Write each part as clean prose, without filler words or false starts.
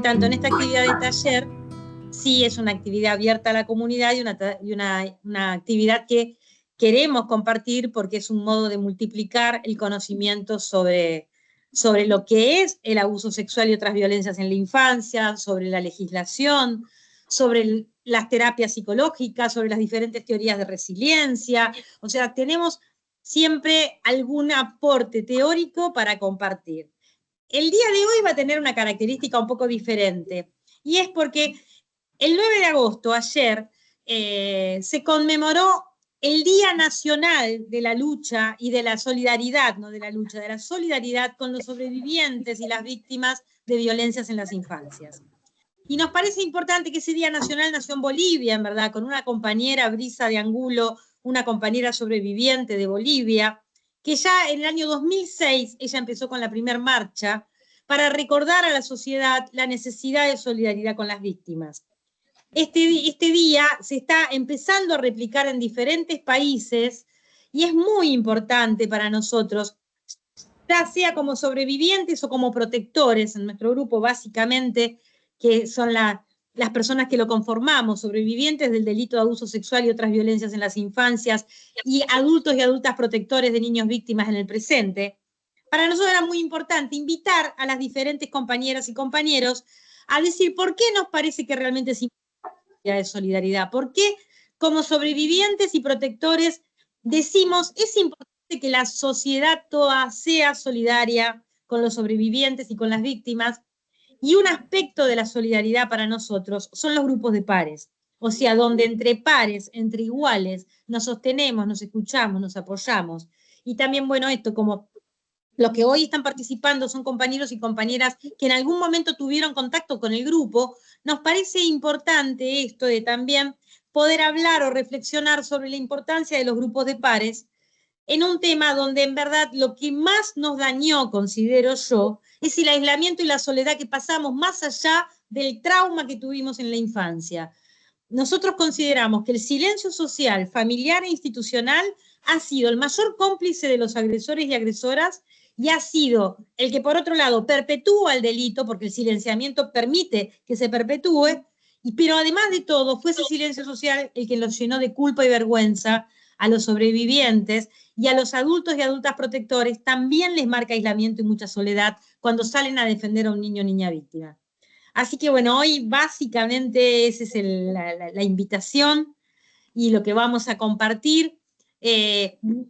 tanto, en esta actividad de taller, sí es una actividad abierta a la comunidad y una actividad que queremos compartir porque es un modo de multiplicar el conocimiento sobre lo que es el abuso sexual y otras violencias en la infancia, sobre la legislación, sobre las terapias psicológicas, sobre las diferentes teorías de resiliencia. O sea, tenemos siempre algún aporte teórico para compartir. El día de hoy va a tener una característica un poco diferente, y es porque el 9 de agosto, ayer, se conmemoró el Día Nacional de la Lucha y de la Solidaridad, no de la lucha, de la solidaridad con los sobrevivientes y las víctimas de violencias en las infancias. Y nos parece importante que ese Día Nacional nació en Bolivia, en verdad, con una compañera, Brisa de Angulo, una compañera sobreviviente de Bolivia, que ya en el año 2006 ella empezó con la primera marcha para recordar a la sociedad la necesidad de solidaridad con las víctimas. Este día se está empezando a replicar en diferentes países y es muy importante para nosotros, ya sea como sobrevivientes o como protectores, en nuestro grupo básicamente, que son las personas que lo conformamos, sobrevivientes del delito de abuso sexual y otras violencias en las infancias, y adultos y adultas protectores de niños víctimas en el presente. Para nosotros era muy importante invitar a las diferentes compañeras y compañeros a decir por qué nos parece que realmente es importante de solidaridad, por qué como sobrevivientes y protectores decimos es importante que la sociedad toda sea solidaria con los sobrevivientes y con las víctimas. Y un aspecto de la solidaridad para nosotros son los grupos de pares, o sea, donde entre pares, entre iguales, nos sostenemos, nos escuchamos, nos apoyamos. Y también, bueno, esto como los que hoy están participando son compañeros y compañeras que en algún momento tuvieron contacto con el grupo, nos parece importante esto de también poder hablar o reflexionar sobre la importancia de los grupos de pares en un tema donde en verdad lo que más nos dañó, considero yo, es el aislamiento y la soledad que pasamos más allá del trauma que tuvimos en la infancia. Nosotros consideramos que el silencio social, familiar e institucional ha sido el mayor cómplice de los agresores y agresoras y ha sido el que, por otro lado, perpetúa el delito, porque el silenciamiento permite que se perpetúe, pero además de todo, fue ese silencio social el que los llenó de culpa y vergüenza a los sobrevivientes, y a los adultos y adultas protectores también les marca aislamiento y mucha soledad cuando salen a defender a un niño o niña víctima. Así que bueno, hoy básicamente esa es la invitación y lo que vamos a compartir.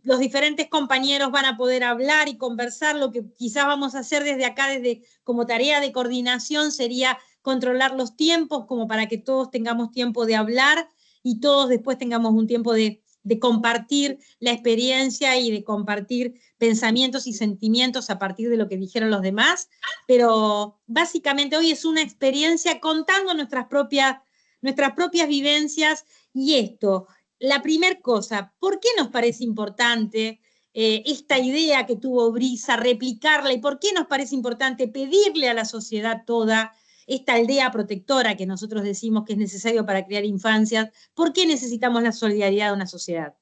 Los diferentes compañeros van a poder hablar y conversar. Lo que quizás vamos a hacer desde acá, desde como tarea de coordinación, sería controlar los tiempos como para que todos tengamos tiempo de hablar y todos después tengamos un tiempo de compartir la experiencia y de compartir pensamientos y sentimientos a partir de lo que dijeron los demás, pero básicamente hoy es una experiencia contando nuestras propias vivencias. Y esto, la primera cosa, ¿por qué nos parece importante esta idea que tuvo Brisa, replicarla, y por qué nos parece importante pedirle a la sociedad toda esta aldea protectora que nosotros decimos que es necesario para crear infancias? ¿Por qué necesitamos la solidaridad de una sociedad?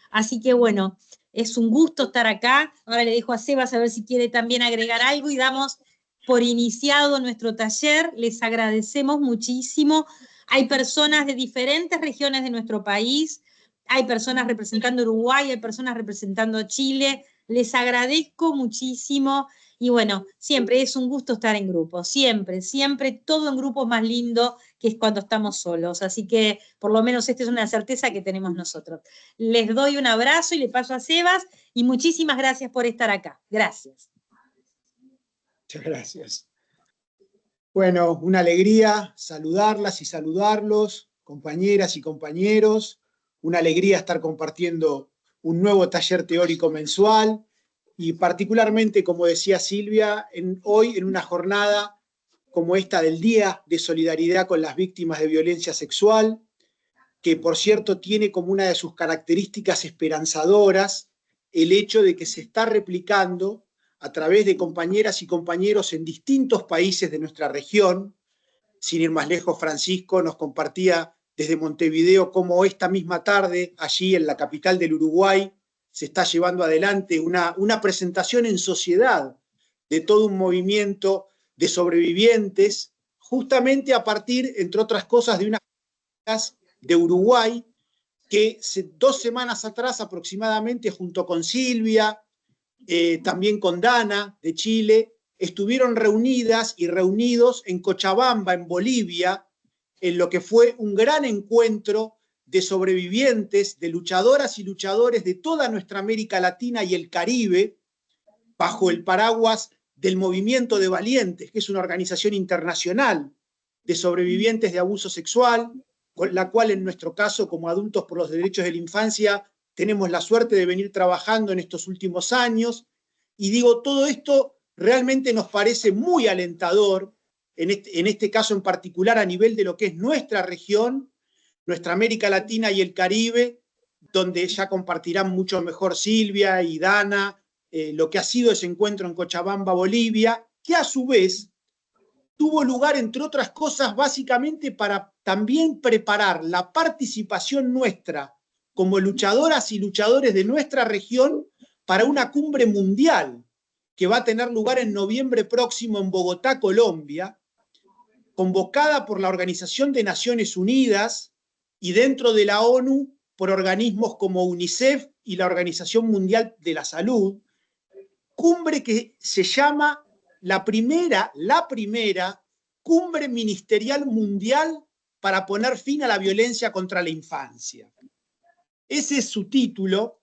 Así que bueno, es un gusto estar acá. Ahora le dejo a Sebas a ver si quiere también agregar algo y damos por iniciado nuestro taller. Les agradecemos muchísimo. Hay personas de diferentes regiones de nuestro país, hay personas representando Uruguay, hay personas representando Chile. Les agradezco muchísimo. Y bueno, siempre es un gusto estar en grupo, siempre, siempre, todo en grupo es más lindo que es cuando estamos solos. Así que por lo menos esta es una certeza que tenemos nosotros. Les doy un abrazo y le paso a Sebas, y muchísimas gracias por estar acá. Gracias. Muchas gracias. Bueno, una alegría saludarlas y saludarlos, compañeras y compañeros. Una alegría estar compartiendo un nuevo taller teórico mensual y particularmente, como decía Silvia, hoy en una jornada como esta del Día de Solidaridad con las Víctimas de Violencia Sexual, que por cierto tiene como una de sus características esperanzadoras el hecho de que se está replicando a través de compañeras y compañeros en distintos países de nuestra región. Sin ir más lejos, Francisco nos compartía desde Montevideo cómo esta misma tarde, allí en la capital del Uruguay, se está llevando adelante una presentación en sociedad de todo un movimiento de sobrevivientes justamente a partir, entre otras cosas, de unas de Uruguay, que 2 semanas atrás aproximadamente, junto con Silvia, también con Dana de Chile, estuvieron reunidas y reunidos en Cochabamba, en Bolivia, en lo que fue un gran encuentro de sobrevivientes, de luchadoras y luchadores de toda nuestra América Latina y el Caribe, bajo el paraguas del Movimiento de Valientes, que es una organización internacional de sobrevivientes de abuso sexual, con la cual en nuestro caso, como Adultos por los Derechos de la Infancia, tenemos la suerte de venir trabajando en estos últimos años. Y digo, todo esto realmente nos parece muy alentador, en este caso en particular a nivel de lo que es nuestra región, nuestra América Latina y el Caribe, donde ya compartirán mucho mejor Silvia y Dana, lo que ha sido ese encuentro en Cochabamba, Bolivia, que a su vez tuvo lugar, entre otras cosas, básicamente para también preparar la participación nuestra como luchadoras y luchadores de nuestra región para una cumbre mundial que va a tener lugar en noviembre próximo en Bogotá, Colombia, convocada por la Organización de Naciones Unidas y dentro de la ONU por organismos como UNICEF y la Organización Mundial de la Salud, cumbre que se llama la primera cumbre ministerial mundial para poner fin a la violencia contra la infancia. Ese es su título,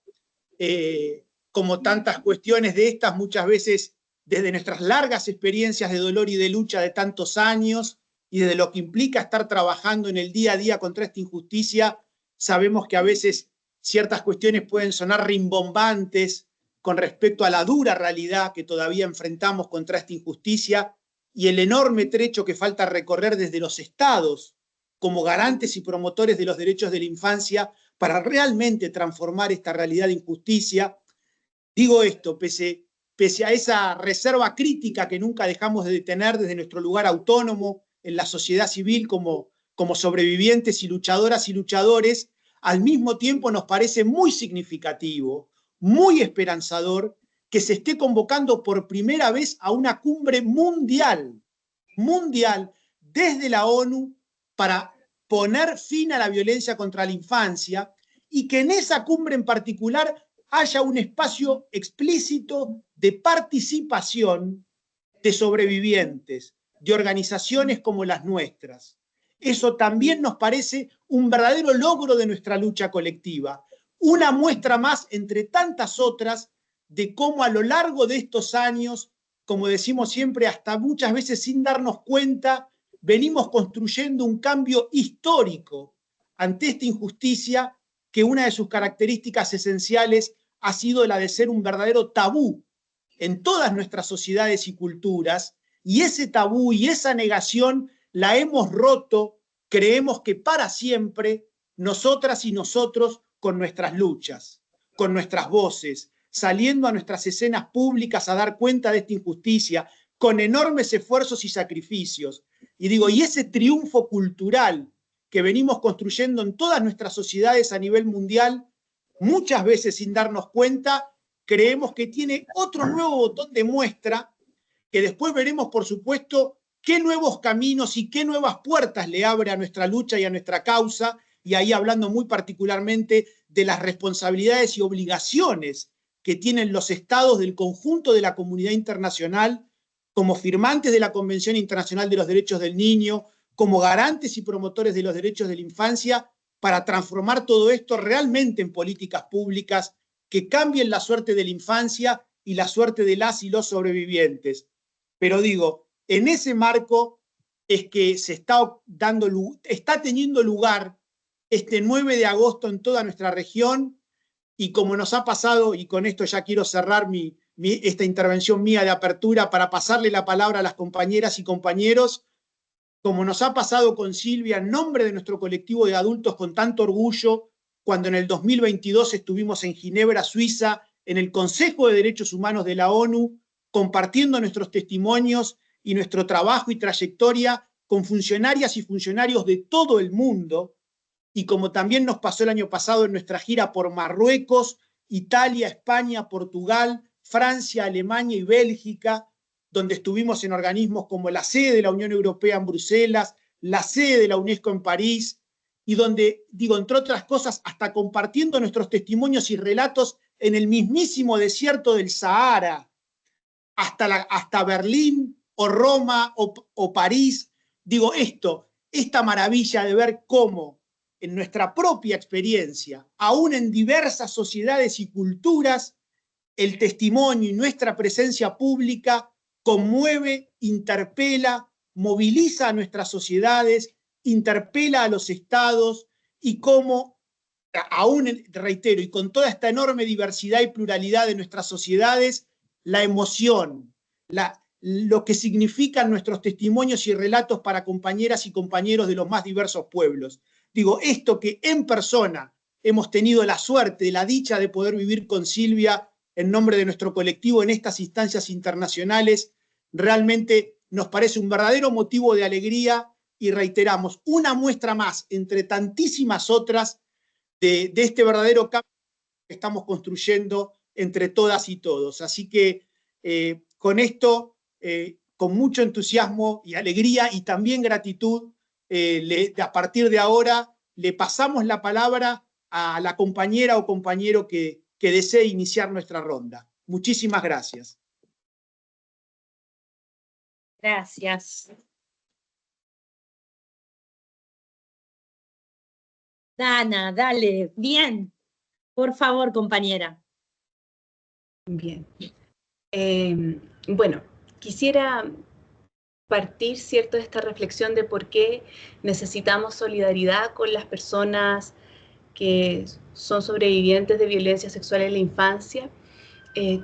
como tantas cuestiones de estas, muchas veces desde nuestras largas experiencias de dolor y de lucha de tantos años y desde lo que implica estar trabajando en el día a día contra esta injusticia, sabemos que a veces ciertas cuestiones pueden sonar rimbombantes con respecto a la dura realidad que todavía enfrentamos contra esta injusticia y el enorme trecho que falta recorrer desde los estados como garantes y promotores de los derechos de la infancia para realmente transformar esta realidad de injusticia. Digo esto, pese a esa reserva crítica que nunca dejamos de tener desde nuestro lugar autónomo en la sociedad civil como sobrevivientes y luchadoras y luchadores, al mismo tiempo nos parece muy significativo, muy esperanzador que se esté convocando por primera vez a una cumbre mundial desde la ONU para poner fin a la violencia contra la infancia y que en esa cumbre en particular haya un espacio explícito de participación de sobrevivientes, de organizaciones como las nuestras. Eso también nos parece un verdadero logro de nuestra lucha colectiva, una muestra más entre tantas otras de cómo a lo largo de estos años, como decimos siempre, hasta muchas veces sin darnos cuenta, venimos construyendo un cambio histórico ante esta injusticia que una de sus características esenciales ha sido la de ser un verdadero tabú en todas nuestras sociedades y culturas, y ese tabú y esa negación la hemos roto, creemos que para siempre, nosotras y nosotros con nuestras luchas, con nuestras voces, saliendo a nuestras escenas públicas a dar cuenta de esta injusticia, con enormes esfuerzos y sacrificios. Y digo, y ese triunfo cultural que venimos construyendo en todas nuestras sociedades a nivel mundial, muchas veces sin darnos cuenta, creemos que tiene otro nuevo botón de muestra, que después veremos, por supuesto, qué nuevos caminos y qué nuevas puertas le abre a nuestra lucha y a nuestra causa, y ahí hablando muy particularmente de las responsabilidades y obligaciones que tienen los estados del conjunto de la comunidad internacional como firmantes de la Convención Internacional de los Derechos del Niño, como garantes y promotores de los derechos de la infancia, para transformar todo esto realmente en políticas públicas que cambien la suerte de la infancia y la suerte de las y los sobrevivientes. Pero digo, en ese marco es que se está teniendo lugar este 9 de agosto en toda nuestra región, y como nos ha pasado, y con esto ya quiero cerrar esta intervención mía de apertura para pasarle la palabra a las compañeras y compañeros, como nos ha pasado con Silvia, en nombre de nuestro colectivo de adultos con tanto orgullo, cuando en el 2022 estuvimos en Ginebra, Suiza, en el Consejo de Derechos Humanos de la ONU, compartiendo nuestros testimonios y nuestro trabajo y trayectoria con funcionarias y funcionarios de todo el mundo, y como también nos pasó el año pasado en nuestra gira por Marruecos, Italia, España, Portugal, Francia, Alemania y Bélgica, donde estuvimos en organismos como la sede de la Unión Europea en Bruselas, la sede de la UNESCO en París, y donde, digo, entre otras cosas, hasta compartiendo nuestros testimonios y relatos en el mismísimo desierto del Sahara, hasta Berlín o Roma o París. Digo, esta maravilla de ver cómo en nuestra propia experiencia, aún en diversas sociedades y culturas, el testimonio y nuestra presencia pública conmueve, interpela, moviliza a nuestras sociedades, interpela a los estados, y cómo, aún reitero, y con toda esta enorme diversidad y pluralidad de nuestras sociedades, la emoción, lo que significan nuestros testimonios y relatos para compañeras y compañeros de los más diversos pueblos. Digo, esto que en persona hemos tenido la suerte, la dicha de poder vivir con Silvia en nombre de nuestro colectivo en estas instancias internacionales, realmente nos parece un verdadero motivo de alegría, y reiteramos, una muestra más entre tantísimas otras de este verdadero cambio que estamos construyendo entre todas y todos. Así que con esto, con mucho entusiasmo y alegría y también gratitud, a partir de ahora le pasamos la palabra a la compañera o compañero que desee iniciar nuestra ronda. Muchísimas gracias. Gracias. Dana, dale, bien. Por favor, compañera. Bien. Bueno, quisiera partir, ¿cierto?, de esta reflexión de por qué necesitamos solidaridad con las personas que son sobrevivientes de violencia sexual en la infancia,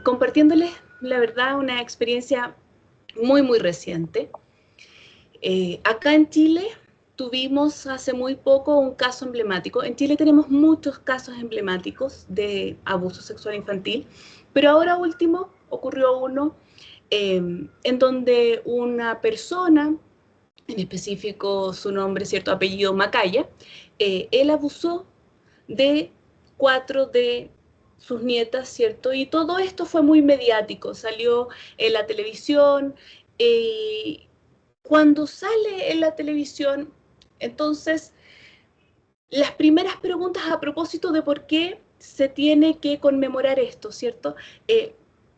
compartiéndoles, la verdad, una experiencia muy, muy reciente. Acá en Chile tuvimos hace muy poco un caso emblemático. En Chile tenemos muchos casos emblemáticos de abuso sexual infantil, pero ahora último ocurrió uno en donde una persona, en específico su nombre, cierto apellido Macaya, él abusó de 4 de sus nietas, ¿cierto? Y todo esto fue muy mediático, salió en la televisión. Cuando sale en la televisión, entonces, las primeras preguntas a propósito de por qué se tiene que conmemorar esto, ¿cierto?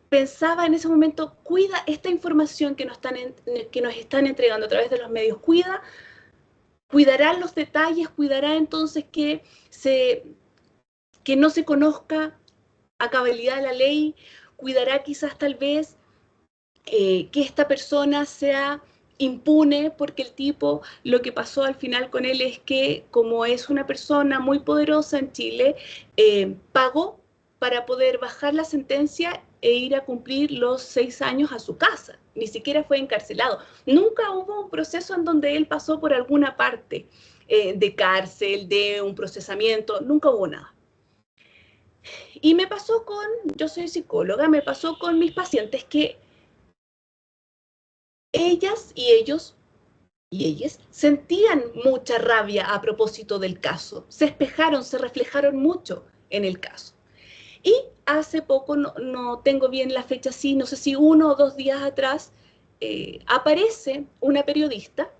Pensaba en ese momento, cuida esta información que nos están entregando a través de los medios, cuidará los detalles, cuidará entonces que no se conozca a cabalidad la ley, cuidará quizás tal vez que esta persona sea impune, porque el tipo, lo que pasó al final con él es que, como es una persona muy poderosa en Chile, pagó para poder bajar la sentencia e ir a cumplir los 6 años a su casa. Ni siquiera fue encarcelado. Nunca hubo un proceso en donde él pasó por alguna parte de cárcel, de un procesamiento, nunca hubo nada. Y me pasó yo soy psicóloga, me pasó con mis pacientes que ellas y ellos y ellas sentían mucha rabia a propósito del caso, se espejaron, se reflejaron mucho en el caso. Y hace poco, no tengo bien la fecha, sí, no sé si 1 o 2 días atrás, aparece una periodista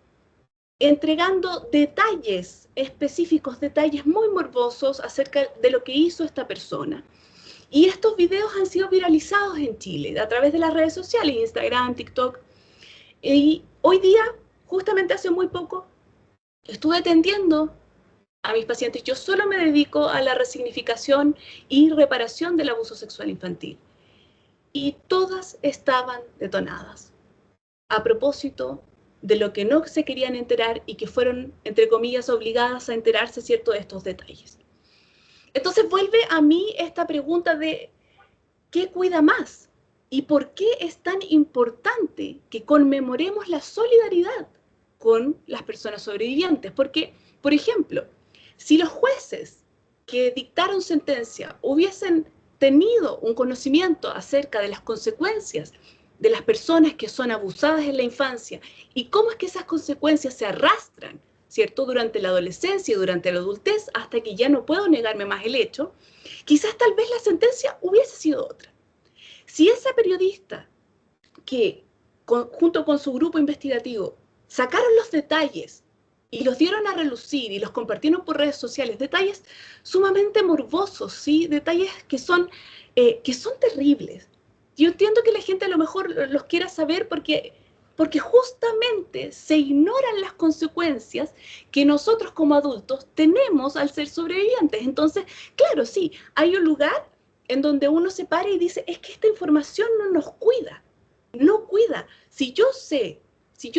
entregando detalles específicos, detalles muy morbosos acerca de lo que hizo esta persona. Y estos videos han sido viralizados en Chile a través de las redes sociales, Instagram, TikTok. Y hoy día, justamente hace muy poco, estuve atendiendo a mis pacientes. Yo solo me dedico a la resignificación y reparación del abuso sexual infantil. Y todas estaban detonadas a propósito de lo que no se querían enterar y que fueron, entre comillas, obligadas a enterarse, ¿cierto?, de estos detalles. Entonces vuelve a mí esta pregunta de ¿qué cuida más? ¿Y por qué es tan importante que conmemoremos la solidaridad con las personas sobrevivientes? Porque, por ejemplo, si los jueces que dictaron sentencia hubiesen tenido un conocimiento acerca de las consecuencias de las personas que son abusadas en la infancia y cómo es que esas consecuencias se arrastran, ¿cierto?, durante la adolescencia y durante la adultez, hasta que ya no puedo negarme más el hecho, quizás tal vez la sentencia hubiese sido otra. Si esa periodista que junto con su grupo investigativo, sacaron los detalles y los dieron a relucir y los compartieron por redes sociales, detalles sumamente morbosos, ¿sí? Detalles que son terribles. Yo entiendo que la gente a lo mejor los quiera saber porque justamente se ignoran las consecuencias que nosotros como adultos tenemos al ser sobrevivientes. Entonces, claro, sí, hay un lugar en donde uno se para y dice, es que esta información no nos cuida, no cuida. Si yo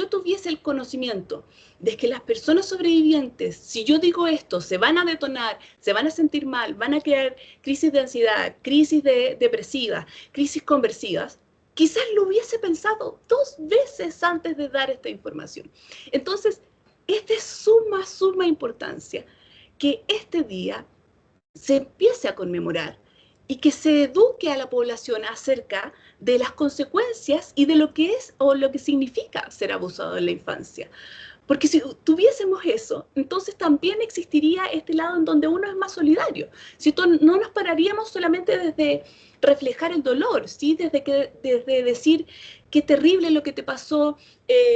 tuviese el conocimiento de que las personas sobrevivientes, si yo digo esto, se van a detonar, se van a sentir mal, van a crear crisis de ansiedad, crisis depresivas, crisis conversivas, quizás lo hubiese pensado 2 veces antes de dar esta información. Entonces, es de suma importancia que este día se empiece a conmemorar y que se eduque a la población acerca de las consecuencias y de lo que es o lo que significa ser abusado en la infancia. Porque si tuviésemos eso, entonces también existiría este lado en donde uno es más solidario. Si no nos pararíamos solamente desde reflejar el dolor, ¿sí? Desde decir qué terrible lo que te pasó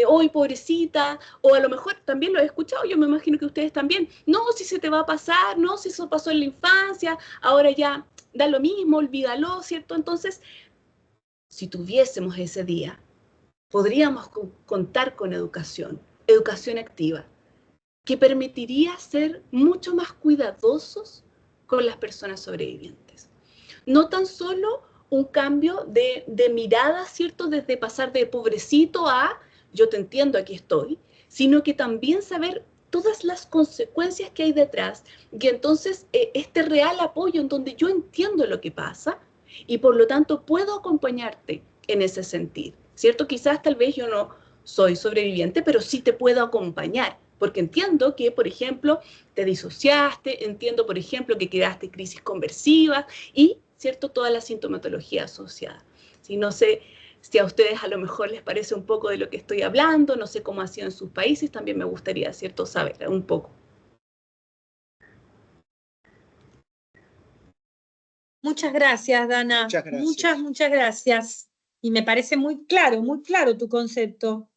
hoy, pobrecita, o a lo mejor también lo he escuchado, yo me imagino que ustedes también, no, si se te va a pasar, no, si eso pasó en la infancia, ahora ya da lo mismo, olvídalo, ¿cierto? Entonces, si tuviésemos ese día, podríamos contar con educación activa, que permitiría ser mucho más cuidadosos con las personas sobrevivientes. No tan solo un cambio de mirada, ¿cierto? Desde pasar de pobrecito a yo te entiendo, aquí estoy, sino que también saber todas las consecuencias que hay detrás y entonces este real apoyo en donde yo entiendo lo que pasa y por lo tanto puedo acompañarte en ese sentir, ¿cierto? Quizás tal vez yo no soy sobreviviente, pero sí te puedo acompañar, porque entiendo que, por ejemplo, te disociaste, entiendo, por ejemplo, que quedaste en crisis conversiva y, ¿cierto?, toda la sintomatología asociada. Si no sé si a ustedes a lo mejor les parece un poco de lo que estoy hablando, no sé cómo ha sido en sus países, también me gustaría, ¿cierto?, saber un poco. Muchas gracias, Dana. Muchas gracias. Muchas gracias. Y me parece muy claro tu concepto.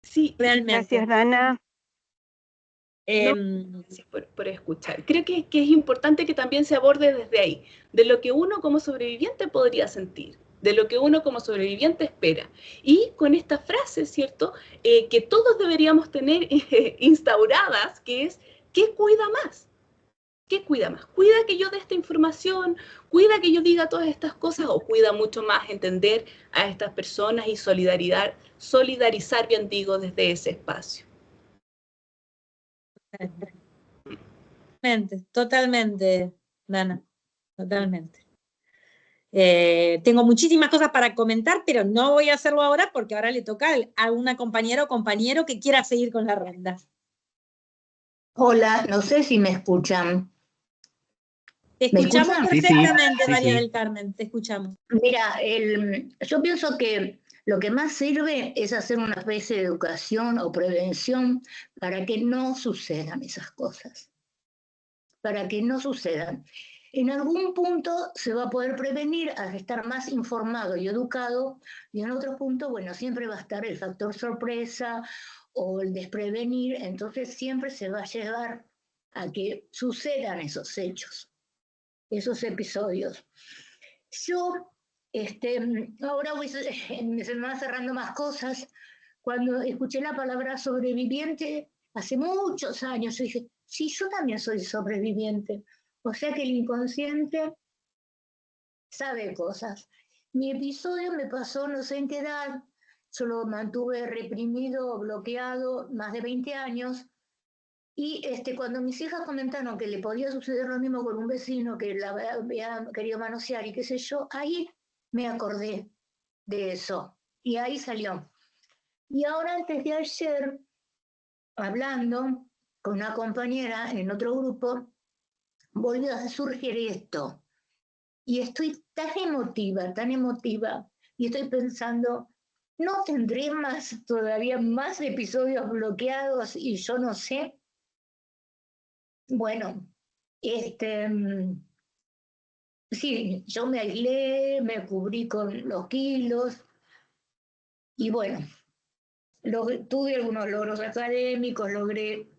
Sí, Realmente. Gracias, Dana. Gracias por escuchar. Creo que es importante que también se aborde desde ahí, de lo que uno como sobreviviente podría sentir, de lo que uno como sobreviviente espera. Y con esta frase, ¿cierto?, que todos deberíamos tener instauradas, que es, ¿qué cuida más? ¿Qué cuida más? ¿Cuida que yo dé esta información? ¿Cuida que yo diga todas estas cosas? ¿O cuida mucho más entender a estas personas y solidarizar, bien digo, desde ese espacio? Totalmente, Dana, totalmente. Tengo muchísimas cosas para comentar, pero no voy a hacerlo ahora porque ahora le toca a una compañera o compañero que quiera seguir con la ronda. Hola, no sé si me escuchan. Te ¿Me escuchamos escuchan? perfectamente, Sí, María sí. del Carmen, te escuchamos. Mira, yo pienso que lo que más sirve es hacer una especie de educación o prevención para que no sucedan esas cosas, para que no sucedan. En algún punto se va a poder prevenir al estar más informado y educado, y en otro punto, bueno, siempre va a estar el factor sorpresa o el desprevenir, entonces siempre se va a llevar a que sucedan esos hechos, esos episodios. Yo, ahora se me van cerrando más cosas. Cuando escuché la palabra sobreviviente, hace muchos años, yo dije, sí, yo también soy sobreviviente. O sea que el inconsciente sabe cosas. Mi episodio me pasó no sé en qué edad, yo lo mantuve reprimido, bloqueado, más de 20 años, y cuando mis hijas comentaron que le podía suceder lo mismo con un vecino que la había querido manosear y qué sé yo, ahí me acordé de eso. Y ahí salió. Y ahora, antes de ayer, hablando con una compañera en otro grupo, volvió a surgir esto. Y estoy tan emotiva, y estoy pensando, ¿no tendré todavía más episodios bloqueados y yo no sé? Bueno, sí, yo me aislé, me cubrí con los kilos, Y bueno, tuve algunos logros académicos, logré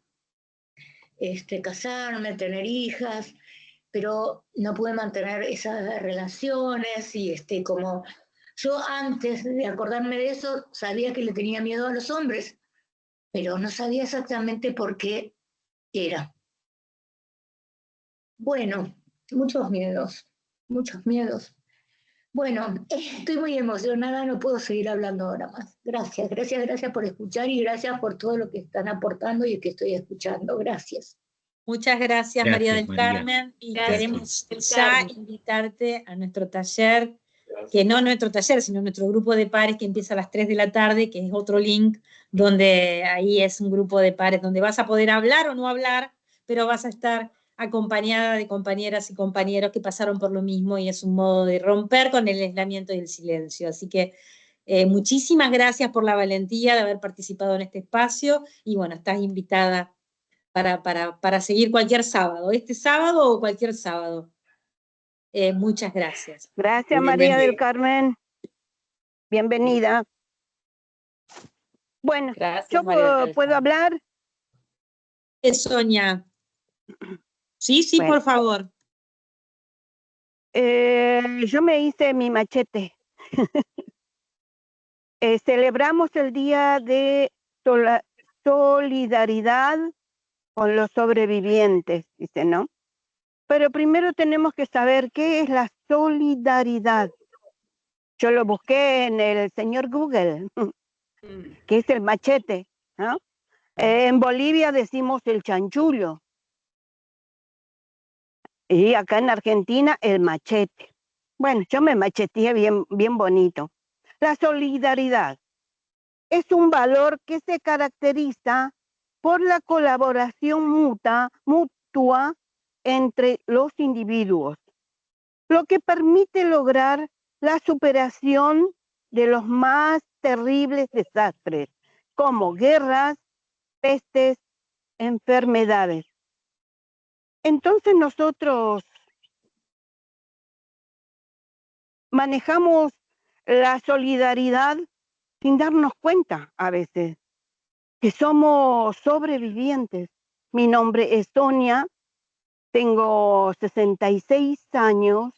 casarme, tener hijas, pero no pude mantener esas relaciones y como yo antes de acordarme de eso sabía que le tenía miedo a los hombres, pero no sabía exactamente por qué era. Bueno, muchos miedos, muchos miedos. Bueno, estoy muy emocionada, no puedo seguir hablando ahora más. Gracias, gracias, gracias por escuchar y gracias por todo lo que están aportando y que estoy escuchando. Gracias. Muchas gracias, María del María. Carmen, y Gracias, queremos del ya Carmen. invitarte a nuestro taller, que no nuestro taller, sino nuestro grupo de pares que empieza a las 3 de la tarde, que es otro link, donde ahí es un grupo de pares donde vas a poder hablar o no hablar, pero vas a estar acompañada de compañeras y compañeros que pasaron por lo mismo y es un modo de romper con el aislamiento y el silencio. Así que muchísimas gracias por la valentía de haber participado en este espacio y bueno, estás invitada para seguir cualquier sábado, este sábado o cualquier sábado. Muchas gracias. Gracias, María del Carmen. Bienvenida. Bueno, Gracias, ¿yo María del puedo Carmen. hablar? Sonia. Sí, Bueno. por favor. Yo me hice mi machete. Celebramos el Día de Solidaridad con los sobrevivientes, dice, ¿no? Pero primero tenemos que saber qué es la solidaridad. Yo lo busqué en el señor Google, que es el machete, ¿no? En Bolivia decimos el chanchullo. Y acá en Argentina el machete. Bueno, yo me macheteé bien, bien bonito. La solidaridad es un valor que se caracteriza por la colaboración mutua entre los individuos, lo que permite lograr la superación de los más terribles desastres, como guerras, pestes, enfermedades. Entonces nosotros manejamos la solidaridad sin darnos cuenta a veces que somos sobrevivientes. Mi nombre es Sonia, tengo 66 años,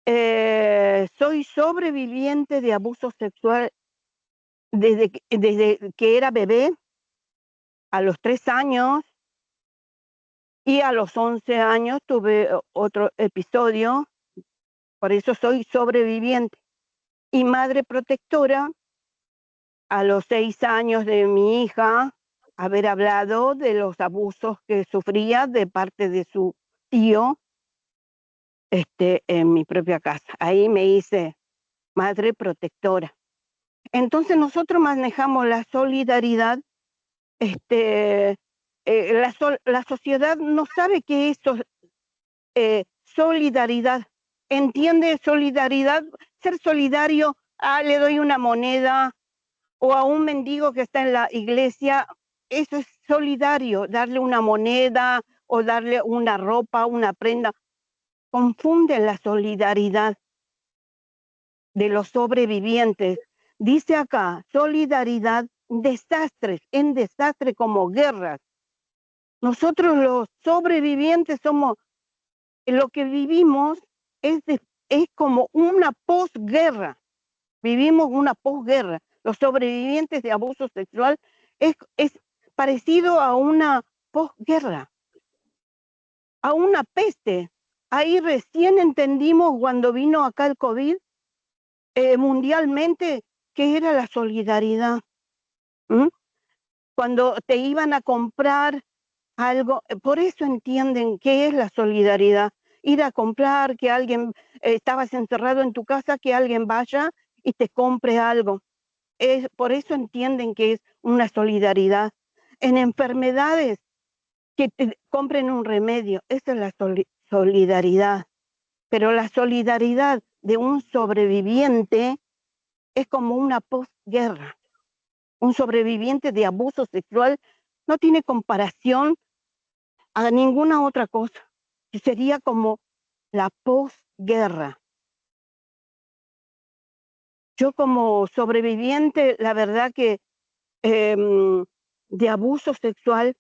soy sobreviviente de abuso sexual desde que era bebé, a los 3 años, y a los 11 años tuve otro episodio, por eso soy sobreviviente. Y madre protectora, a los 6 años de mi hija, haber hablado de los abusos que sufría de parte de su tío en mi propia casa. Ahí me hice madre protectora. Entonces nosotros manejamos la solidaridad. La sociedad no sabe qué es solidaridad. ¿Entiende solidaridad? Ser solidario, le doy una moneda, o a un mendigo que está en la iglesia, eso es solidario, darle una moneda o darle una ropa, una prenda. Confunden la solidaridad de los sobrevivientes. Dice acá, solidaridad, desastres, en desastre como guerras. Nosotros los sobrevivientes somos, lo que vivimos es como una posguerra. Vivimos una posguerra. Los sobrevivientes de abuso sexual es parecido a una posguerra, a una peste. Ahí recién entendimos cuando vino acá el COVID mundialmente qué era la solidaridad. Cuando te iban a comprar algo, por eso entienden qué es la solidaridad. Ir a comprar, que alguien, estabas encerrado en tu casa, que alguien vaya y te compre algo. Por eso entienden que es una solidaridad. En enfermedades, que te compren un remedio, esa es la solidaridad. Pero la solidaridad de un sobreviviente es como una posguerra. Un sobreviviente de abuso sexual no tiene comparación a ninguna otra cosa. Sería como la posguerra. Yo como sobreviviente, la verdad que de abuso sexual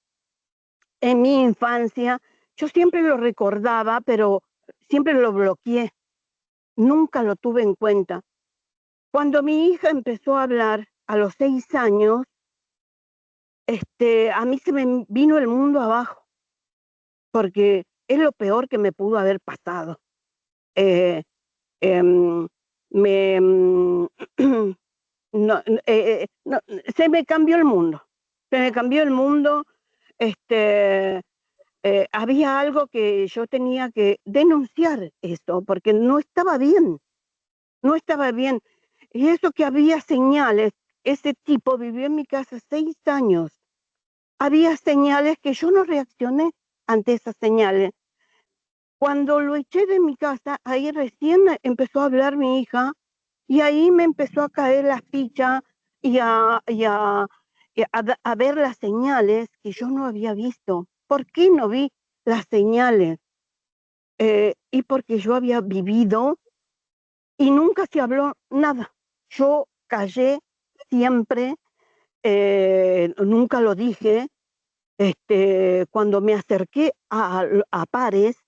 en mi infancia, yo siempre lo recordaba, pero siempre lo bloqueé, nunca lo tuve en cuenta. Cuando mi hija empezó a hablar a los 6 años, a mí se me vino el mundo abajo, porque es lo peor que me pudo haber pasado. Eh, em, me, no, no, se me cambió el mundo, se me cambió el mundo. Había algo que yo tenía que denunciar esto, porque no estaba bien, no estaba bien. Y eso que había señales, ese tipo vivió en mi casa 6 años. Había señales que yo no reaccioné ante esas señales. Cuando lo eché de mi casa, ahí recién empezó a hablar mi hija y ahí me empezó a caer la ficha y a ver las señales que yo no había visto. ¿Por qué no vi las señales? Y porque yo había vivido y nunca se habló nada. Yo callé siempre, nunca lo dije. Cuando me acerqué a Pares,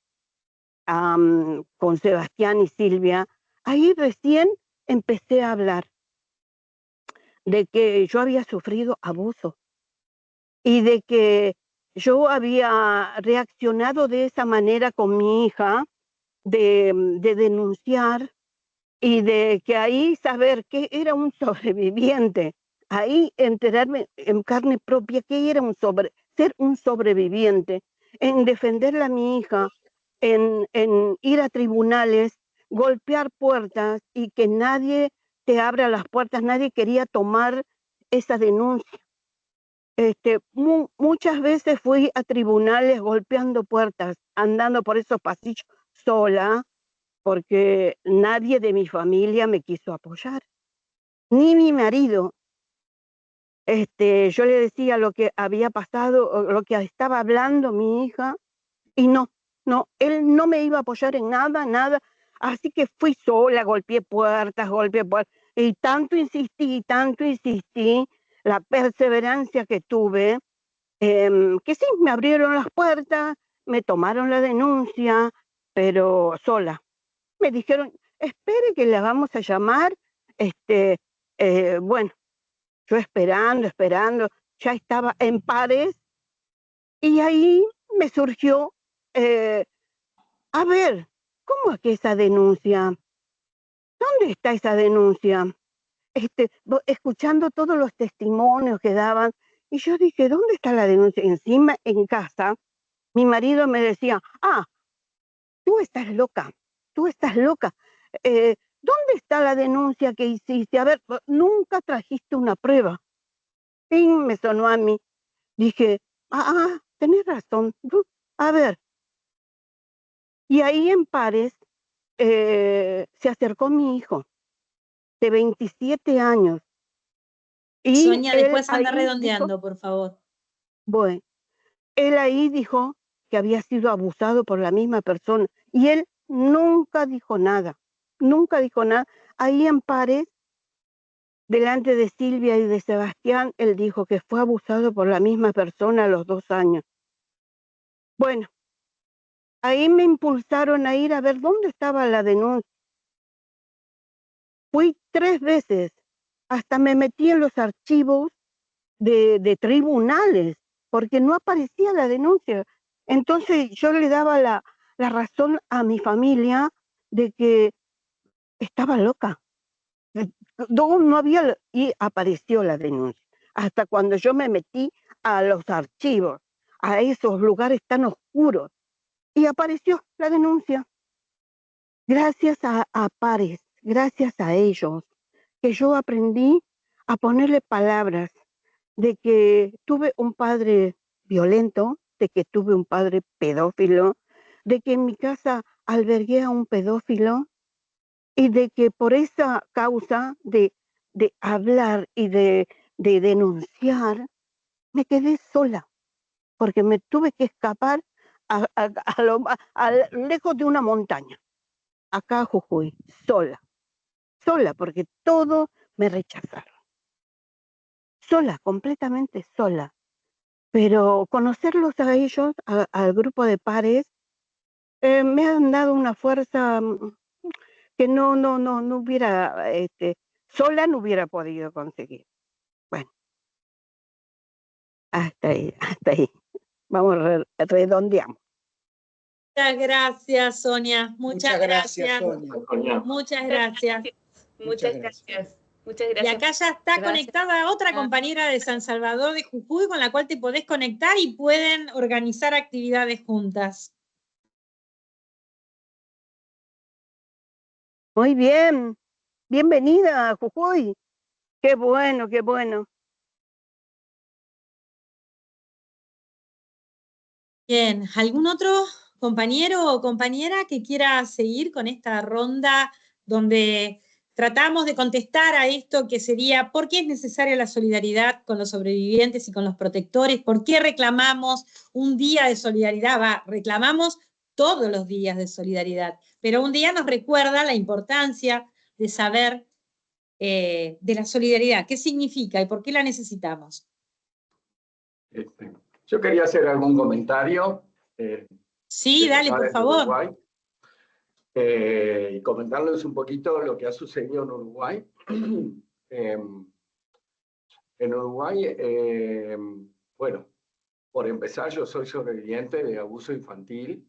con Sebastián y Silvia, ahí recién empecé a hablar de que yo había sufrido abuso y de que yo había reaccionado de esa manera con mi hija, de denunciar y de que ahí saber que era un sobreviviente, ahí enterarme en carne propia que era ser un sobreviviente, en defenderla a mi hija, en ir a tribunales, golpear puertas y que nadie te abra las puertas, nadie quería tomar esa denuncia. Muchas veces fui a tribunales golpeando puertas, andando por esos pasillos sola, porque nadie de mi familia me quiso apoyar, ni mi marido. Yo le decía lo que había pasado, o lo que estaba hablando mi hija, y no, él no me iba a apoyar en nada, nada. Así que fui sola, golpeé puertas, y tanto insistí, la perseverancia que tuve, que sí, me abrieron las puertas, me tomaron la denuncia, pero sola. Me dijeron, espere que la vamos a llamar. Bueno, yo esperando, ya estaba en Pares y ahí me surgió, eh, a ver, ¿cómo es que esa denuncia? ¿Dónde está esa denuncia? Escuchando todos los testimonios que daban, y yo dije, ¿dónde está la denuncia? Encima, en casa, mi marido me decía, tú estás loca, tú estás loca. ¿Dónde está la denuncia que hiciste? A ver, nunca trajiste una prueba. Y me sonó a mí. Dije, tenés razón. A ver. Y ahí en Pares se acercó mi hijo, de 27 años. Y Sonia, él después anda ahí redondeando, dijo, por favor. bueno, él ahí dijo que había sido abusado por la misma persona. Y él nunca dijo nada. Nunca dijo nada. Ahí en Pares, delante de Silvia y de Sebastián, él dijo que fue abusado por la misma persona a los 2 años. Bueno, ahí me impulsaron a ir a ver dónde estaba la denuncia. Fui 3 veces, hasta me metí en los archivos de tribunales, porque no aparecía la denuncia. Entonces yo le daba la razón a mi familia de que estaba loca. No había, y apareció la denuncia. Hasta cuando yo me metí a los archivos, a esos lugares tan oscuros, y apareció la denuncia. Gracias a Pares, gracias a ellos, que yo aprendí a ponerle palabras, de que tuve un padre violento, de que tuve un padre pedófilo, de que en mi casa albergué a un pedófilo, y de que por esa causa de hablar y de denunciar, me quedé sola, porque me tuve que escapar lejos de una montaña, acá a Jujuy, sola, sola, porque todo me rechazaron. Sola, completamente sola. Pero conocerlos a ellos, al grupo de pares, me han dado una fuerza que no hubiera, sola no hubiera podido conseguir. Bueno, hasta ahí. Vamos, redondeamos. Muchas gracias, Sonia. Muchas gracias. Sonia. Muchas gracias. Muchas gracias. Muchas Y gracias. acá ya está Gracias. conectada otra compañera de San Salvador de Jujuy con la cual te podés conectar y pueden organizar actividades juntas. Muy bien. Bienvenida a Jujuy. Qué bueno, qué bueno. Bien, ¿algún otro compañero o compañera que quiera seguir con esta ronda donde tratamos de contestar a esto que sería ¿por qué es necesaria la solidaridad con los sobrevivientes y con los protectores? ¿Por qué reclamamos un día de solidaridad? Reclamamos todos los días de solidaridad, pero un día nos recuerda la importancia de saber de la solidaridad, qué significa y por qué la necesitamos. Yo quería hacer algún comentario. Sí, dale, por favor. Uruguay, y comentarles un poquito lo que ha sucedido en Uruguay. En Uruguay, bueno, por empezar, yo soy sobreviviente de abuso infantil.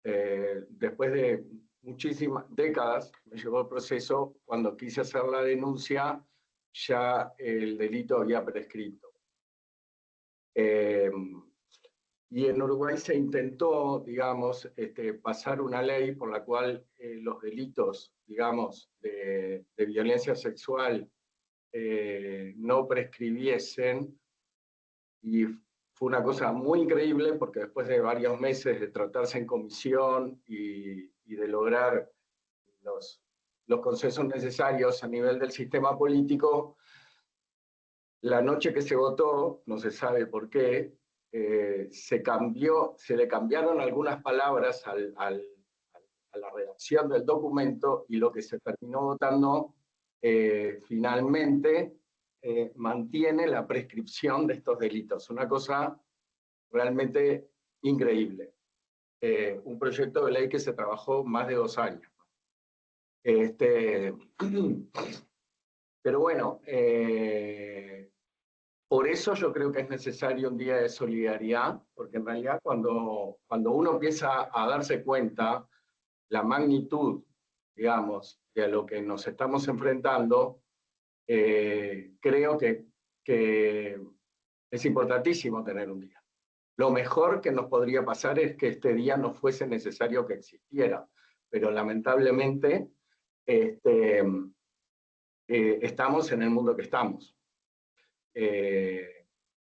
Después de muchísimas décadas, me llevó el proceso. Cuando quise hacer la denuncia, ya el delito había prescrito. Y en Uruguay se intentó, digamos, pasar una ley por la cual los delitos, digamos, de violencia sexual no prescribiesen, y fue una cosa muy increíble porque después de varios meses de tratarse en comisión y de lograr los consensos necesarios a nivel del sistema político, la noche que se votó, no se sabe por qué, se le cambiaron algunas palabras a la redacción del documento, y lo que se terminó votando finalmente mantiene la prescripción de estos delitos. Una cosa realmente increíble. Un proyecto de ley que se trabajó más de 2 años. Pero bueno, por eso yo creo que es necesario un día de solidaridad, porque en realidad cuando uno empieza a darse cuenta la magnitud, digamos, de a lo que nos estamos enfrentando, creo que es importantísimo tener un día. Lo mejor que nos podría pasar es que este día no fuese necesario que existiera, pero lamentablemente estamos en el mundo que estamos.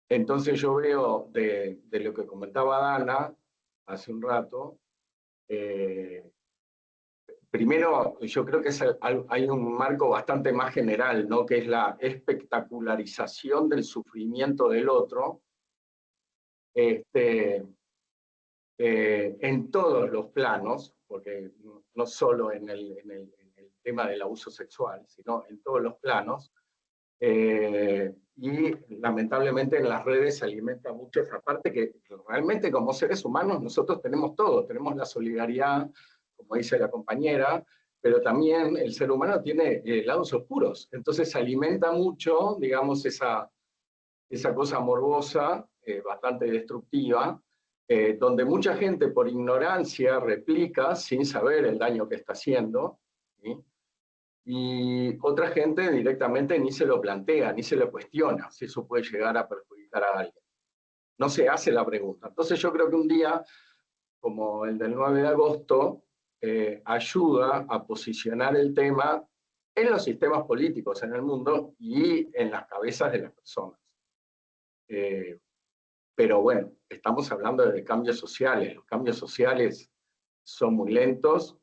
Entonces yo veo de lo que comentaba Dana hace un rato, primero yo creo que hay un marco bastante más general, ¿no? Que es la espectacularización del sufrimiento del otro, en todos los planos, porque no solo en el tema del abuso sexual, sino en todos los planos. Y lamentablemente en las redes se alimenta mucho esa parte que realmente como seres humanos nosotros tenemos todo, tenemos la solidaridad, como dice la compañera, pero también el ser humano tiene lados oscuros, entonces se alimenta mucho, digamos, esa cosa morbosa, bastante destructiva, donde mucha gente por ignorancia replica sin saber el daño que está haciendo, ¿sí? Y otra gente directamente ni se lo plantea, ni se lo cuestiona, si eso puede llegar a perjudicar a alguien. No se hace la pregunta. Entonces yo creo que un día como el del 9 de agosto ayuda a posicionar el tema en los sistemas políticos en el mundo y en las cabezas de las personas. Pero bueno, estamos hablando de cambios sociales. Los cambios sociales son muy lentos.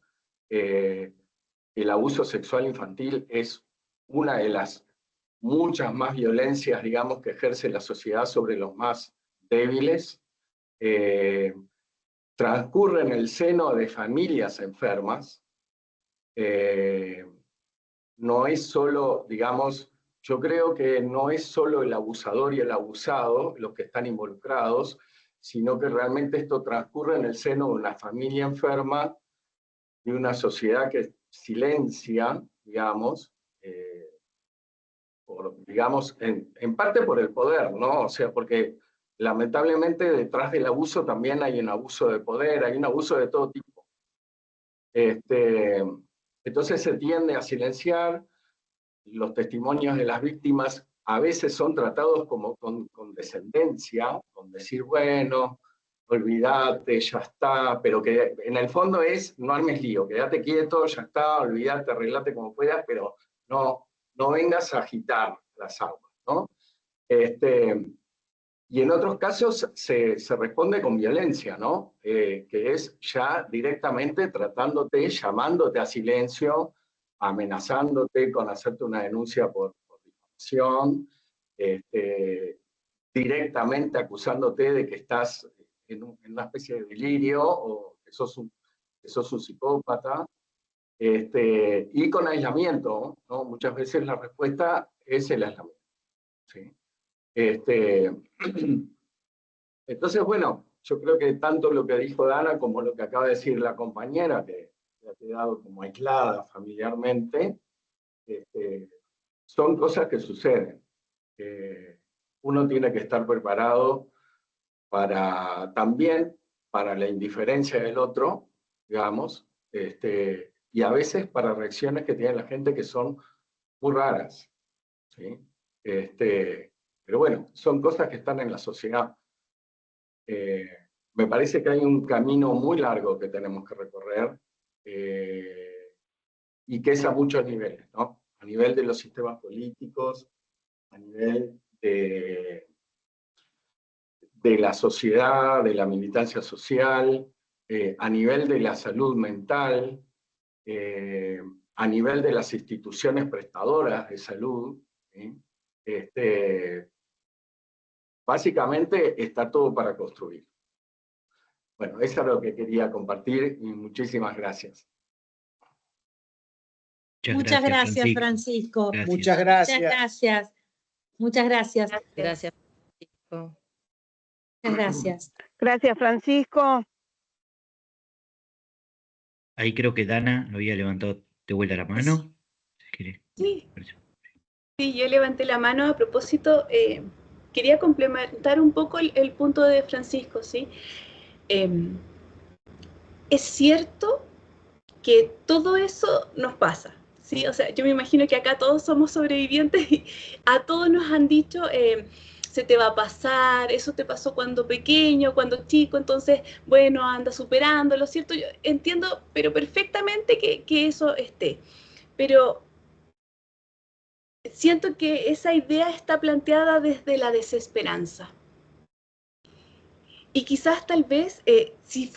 El abuso sexual infantil es una de las muchas más violencias, digamos, que ejerce la sociedad sobre los más débiles. Transcurre en el seno de familias enfermas. no es solo, digamos, yo creo que no es solo el abusador y el abusado los que están involucrados, sino que realmente esto transcurre en el seno de una familia enferma, de una sociedad que silencia, digamos, digamos, en parte por el poder, ¿no? O sea, porque lamentablemente detrás del abuso también hay un abuso de poder, hay un abuso de todo tipo. Entonces se tiende a silenciar, los testimonios de las víctimas a veces son tratados como con condescendencia, con decir, bueno, olvídate, ya está, pero que en el fondo es, no armes lío, quédate quieto, ya está, olvídate, arreglate como puedas, pero no vengas a agitar las aguas, ¿no? Y en otros casos se responde con violencia, ¿no? Que es ya directamente tratándote, llamándote a silencio, amenazándote con hacerte una denuncia por difamación, directamente acusándote de que estás en una especie de delirio o que sos un psicópata, y con aislamiento, ¿no? Muchas veces la respuesta es el aislamiento, ¿sí? Entonces, bueno, yo creo que tanto lo que dijo Dana como lo que acaba de decir la compañera, que ha quedado como aislada familiarmente, son cosas que suceden. Uno tiene que estar preparado también para la indiferencia del otro, digamos, y a veces para reacciones que tiene la gente que son muy raras, ¿sí? Pero bueno, son cosas que están en la sociedad. Me parece que hay un camino muy largo que tenemos que recorrer, y que es a muchos niveles, ¿no? A nivel de los sistemas políticos, a nivel de la sociedad, de la militancia social, a nivel de la salud mental, a nivel de las instituciones prestadoras de salud, ¿sí? Básicamente está todo para construir. Bueno, eso es lo que quería compartir y muchísimas gracias. Muchas gracias, Francisco. Muchas Muchas gracias. gracias. Muchas gracias. Gracias, Francisco. Muchas gracias. Gracias, Francisco. Ahí creo que Dana lo había levantado de vuelta la mano. Si quiere. Sí, yo levanté la mano a propósito. Quería complementar un poco el punto de Francisco, ¿sí? Es cierto que todo eso nos pasa, ¿sí? O sea, yo me imagino que acá todos somos sobrevivientes y a todos nos han dicho, se te va a pasar, eso te pasó cuando pequeño, cuando chico, entonces, bueno, anda superándolo, ¿cierto? Yo entiendo, pero perfectamente que eso esté. Pero siento que esa idea está planteada desde la desesperanza. Y quizás tal vez, si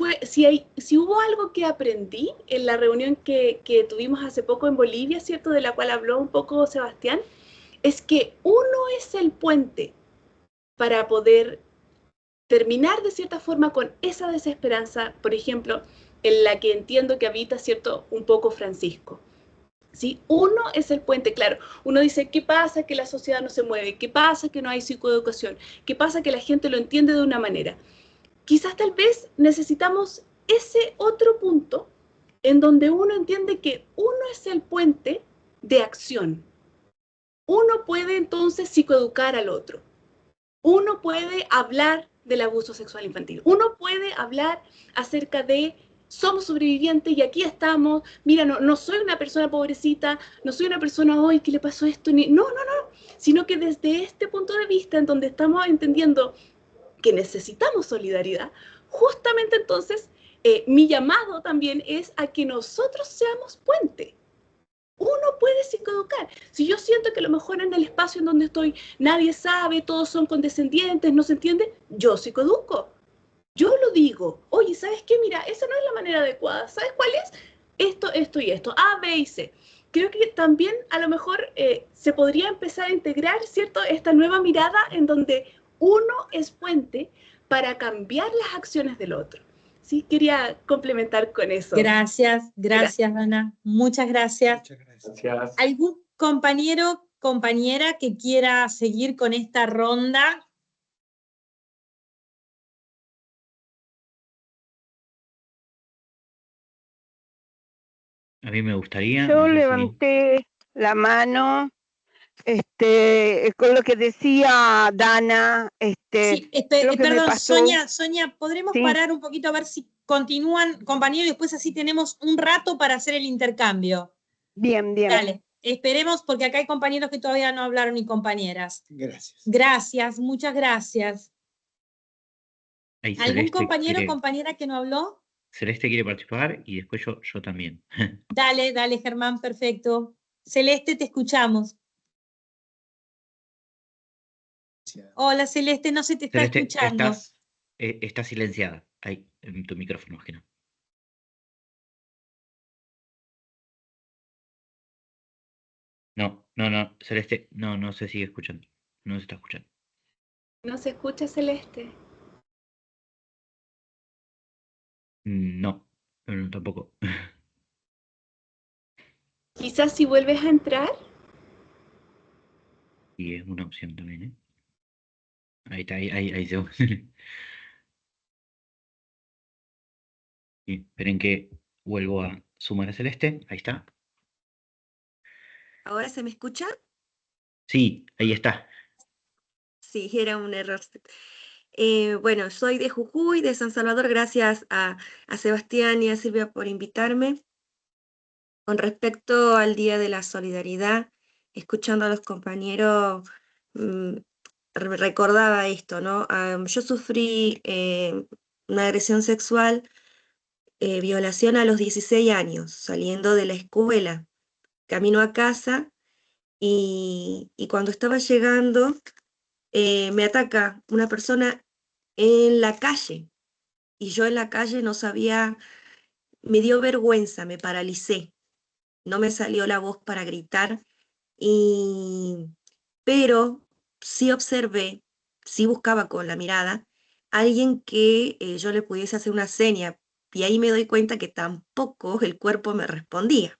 hubo algo que aprendí en la reunión que tuvimos hace poco en Bolivia, ¿cierto? De la cual habló un poco Sebastián, es que uno es el puente para poder terminar de cierta forma con esa desesperanza, por ejemplo, en la que entiendo que habita, ¿cierto? Un poco Francisco. ¿Sí? Uno es el puente, claro. Uno dice, ¿qué pasa que la sociedad no se mueve? ¿Qué pasa que no hay psicoeducación? ¿Qué pasa que la gente lo entiende de una manera? Quizás tal vez necesitamos ese otro punto en donde uno entiende que uno es el puente de acción. Uno puede entonces psicoeducar al otro. Uno puede hablar del abuso sexual infantil. Uno puede hablar acerca de somos sobrevivientes y aquí estamos. Mira, no soy una persona pobrecita, no soy una persona hoy que le pasó esto. No, sino que desde este punto de vista en donde estamos entendiendo que necesitamos solidaridad, justamente entonces mi llamado también es a que nosotros seamos puente. Uno puede psicoeducar. Si yo siento que a lo mejor en el espacio en donde estoy nadie sabe, todos son condescendientes, no se entiende, yo psicoeduco. Yo lo digo, oye, ¿sabes qué? Mira, esa no es la manera adecuada. ¿Sabes cuál es? Esto y esto, A, B y C. Creo que también a lo mejor se podría empezar a integrar, ¿cierto? Esta nueva mirada en donde uno es puente para cambiar las acciones del otro. Sí, quería complementar con eso. Gracias, Dana. Muchas gracias. Muchas gracias. Gracias. ¿Algún compañero, compañera que quiera seguir con esta ronda? A mí me gustaría. Yo no sé si- levanté la mano, con lo que decía Dana, Sí, lo que me perdón, pasó. Sonia, ¿podremos Sí. parar un poquito a ver si continúan, compañeros, y después así tenemos un rato para hacer el intercambio? Bien, bien. Dale, esperemos porque acá hay compañeros que todavía no hablaron y compañeras. Gracias. Gracias, muchas gracias. Ahí ¿Algún Celeste compañero o quiere, compañera que no habló? Celeste quiere participar y después yo también. Dale, Germán, perfecto. Celeste, te escuchamos. Hola, Celeste, no se te está Celeste, escuchando. estás silenciada. Ahí, en tu micrófono, más que no. No, Celeste, no se sigue escuchando. No se está escuchando. ¿No se escucha, Celeste? No, tampoco. Quizás si vuelves a entrar. Y es una opción también, ¿eh? Ahí está, ahí se. Y esperen que vuelvo a sumar a Celeste. Ahí está. ¿Ahora se me escucha? Sí, ahí está. Sí, era un error. Bueno, soy de Jujuy, de San Salvador. Gracias a Sebastián y a Silvia por invitarme. Con respecto al Día de la Solidaridad, escuchando a los compañeros, recordaba esto, ¿no? Yo sufrí una agresión sexual, violación a los 16 años, saliendo de la escuela, camino a casa y cuando estaba llegando me ataca una persona en la calle y yo en la calle no sabía, me dio vergüenza, me paralicé, no me salió la voz para gritar, y, pero sí observé, sí buscaba con la mirada alguien que yo le pudiese hacer una seña y ahí me doy cuenta que tampoco el cuerpo me respondía.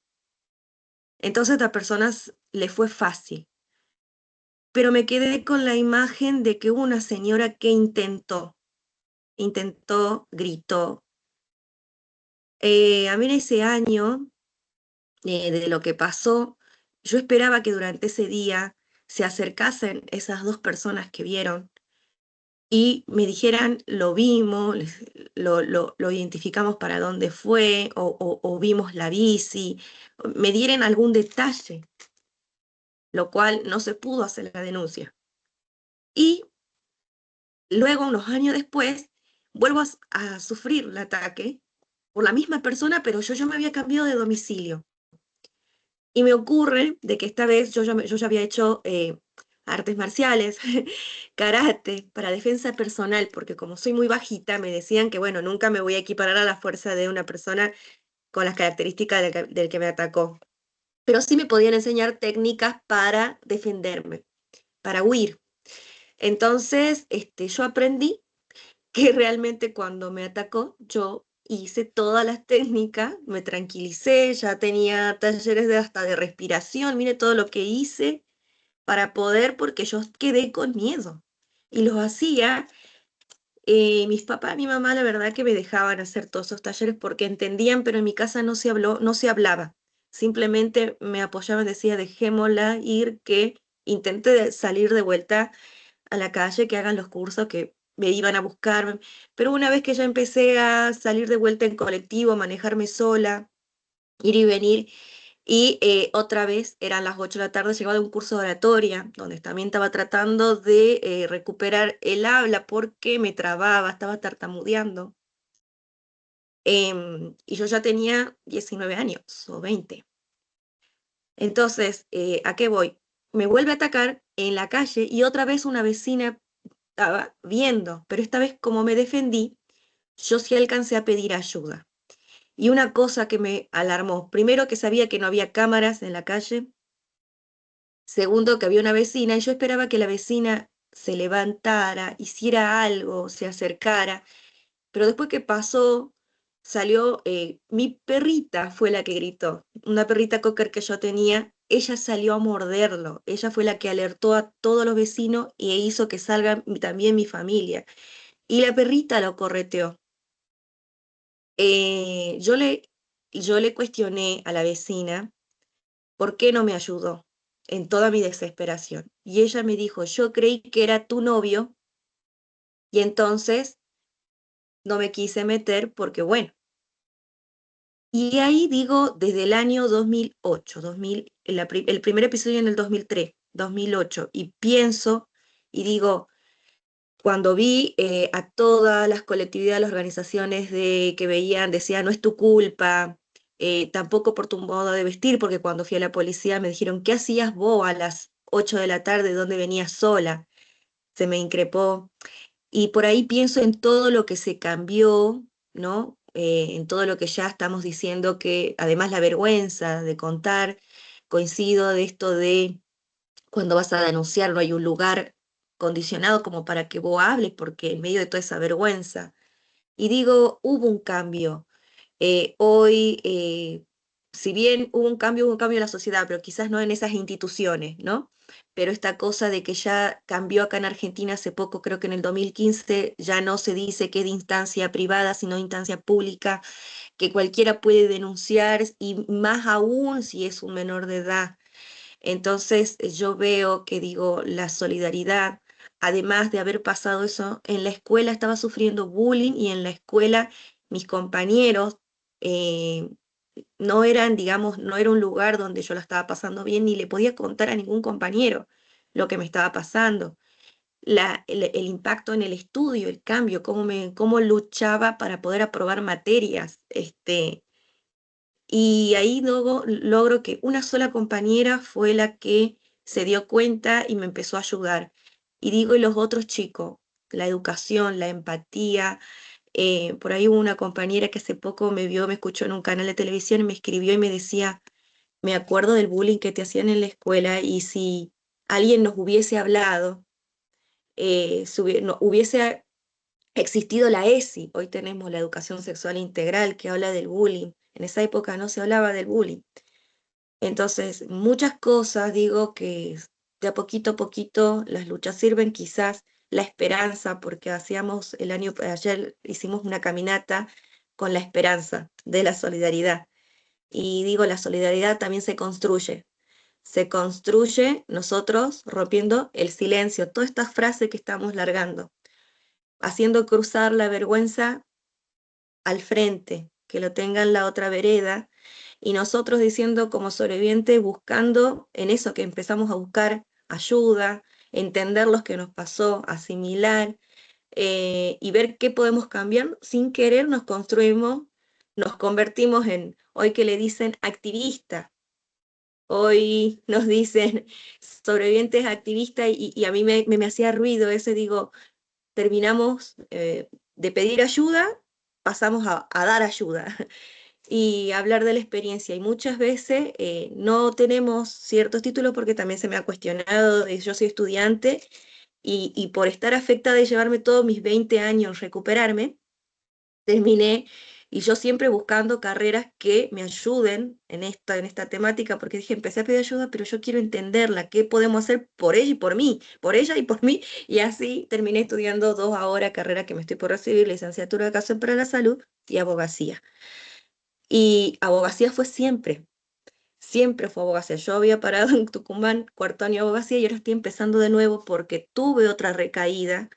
Entonces a esta persona le fue fácil. Pero me quedé con la imagen de que hubo una señora que gritó. A mí en ese año, de lo que pasó, yo esperaba que durante ese día se acercasen esas dos personas que vieron y me dijeran, lo vimos, lo identificamos para dónde fue, o vimos la bici, me dieran algún detalle, lo cual no se pudo hacer la denuncia. Y luego, unos años después, vuelvo a sufrir el ataque por la misma persona, pero yo me había cambiado de domicilio. Y me ocurre de que esta vez yo ya había hecho artes marciales, karate, para defensa personal, porque como soy muy bajita, me decían que, bueno, nunca me voy a equiparar a la fuerza de una persona con las características del que me atacó. Pero sí me podían enseñar técnicas para defenderme, para huir. Entonces, yo aprendí que realmente cuando me atacó, yo hice todas las técnicas, me tranquilicé, ya tenía talleres hasta de respiración, mire todo lo que hice para poder, porque yo quedé con miedo. Y los hacía, mis papás y mi mamá, la verdad que me dejaban hacer todos esos talleres porque entendían, pero en mi casa no se hablaba. Simplemente me apoyaban, decía, dejémosla ir, que intente salir de vuelta a la calle, que hagan los cursos, que me iban a buscar. Pero una vez que ya empecé a salir de vuelta en colectivo, manejarme sola, ir y venir, y otra vez eran las 8 de la tarde, llegaba de un curso de oratoria, donde también estaba tratando de recuperar el habla porque me trababa, estaba tartamudeando. Y yo ya tenía 19 años o 20. Entonces, ¿a qué voy? Me vuelve a atacar en la calle y otra vez una vecina estaba viendo, pero esta vez como me defendí, yo sí alcancé a pedir ayuda. Y una cosa que me alarmó, primero que sabía que no había cámaras en la calle, segundo que había una vecina y yo esperaba que la vecina se levantara, hiciera algo, se acercara, pero después que pasó salió, mi perrita fue la que gritó, una perrita cocker que yo tenía, ella salió a morderlo, ella fue la que alertó a todos los vecinos e hizo que salga también mi familia. Y la perrita lo correteó. Eh, yo le, yo le cuestioné a la vecina por qué no me ayudó en toda mi desesperación. Y ella me dijo, yo creí que era tu novio y entonces no me quise meter porque bueno. Y ahí digo, desde el año 2008, el primer episodio en el 2003, 2008, y pienso y digo, cuando vi a todas las colectividades, las organizaciones que veían, decían, no es tu culpa, tampoco por tu modo de vestir, porque cuando fui a la policía me dijeron, ¿qué hacías vos a las 8 de la tarde? ¿Dónde venías sola? Se me increpó. Y por ahí pienso en todo lo que se cambió, ¿no? En todo lo que ya estamos diciendo, que además la vergüenza de contar, coincido de esto de cuando vas a denunciar no hay un lugar condicionado como para que vos hables, porque en medio de toda esa vergüenza. Y digo, hubo un cambio. Hoy, si bien hubo un cambio en la sociedad, pero quizás no en esas instituciones, ¿no? Pero esta cosa de que ya cambió acá en Argentina hace poco, creo que en el 2015, ya no se dice que es de instancia privada, sino de instancia pública, que cualquiera puede denunciar y más aún si es un menor de edad. Entonces yo veo que digo, la solidaridad, además de haber pasado eso, en la escuela estaba sufriendo bullying y en la escuela mis compañeros eh, no eran, digamos, no era un lugar donde yo la estaba pasando bien ni le podía contar a ningún compañero lo que me estaba pasando. El impacto en el estudio, el cambio, cómo luchaba para poder aprobar materias, y ahí logro que una sola compañera fue la que se dio cuenta y me empezó a ayudar. Y digo, y los otros chicos, la educación, la empatía. Por ahí hubo una compañera que hace poco me vio, me escuchó en un canal de televisión y me escribió y me decía, me acuerdo del bullying que te hacían en la escuela y si alguien nos hubiese hablado, no, hubiese existido la ESI, hoy tenemos la educación sexual integral que habla del bullying. En esa época no se hablaba del bullying. Entonces, muchas cosas, digo que de a poquito las luchas sirven, quizás la esperanza, porque ayer hicimos una caminata con la esperanza de la solidaridad. Y digo, la solidaridad también se construye nosotros rompiendo el silencio, todas estas frases que estamos largando, haciendo cruzar la vergüenza al frente, que lo tengan la otra vereda, y nosotros diciendo como sobrevivientes, buscando en eso que empezamos a buscar ayuda, entender lo que nos pasó, asimilar, y ver qué podemos cambiar, sin querer nos convertimos en, hoy que le dicen activista, hoy nos dicen sobrevivientes activistas, y a mí me hacía ruido ese, digo, terminamos de pedir ayuda, pasamos a dar ayuda y hablar de la experiencia. Y muchas veces no tenemos ciertos títulos porque también se me ha cuestionado, yo soy estudiante y por estar afectada y llevarme todos mis 20 años recuperarme, terminé y yo siempre buscando carreras que me ayuden en esta temática, porque dije, empecé a pedir ayuda, pero yo quiero entenderla, qué podemos hacer por ella y por mí, por ella y por mí, y así terminé estudiando 2 ahora carreras que me estoy por recibir, licenciatura de Educación para la Salud y abogacía. Y abogacía fue siempre fue abogacía. Yo había parado en Tucumán, 4º año de abogacía, y ahora estoy empezando de nuevo porque tuve otra recaída,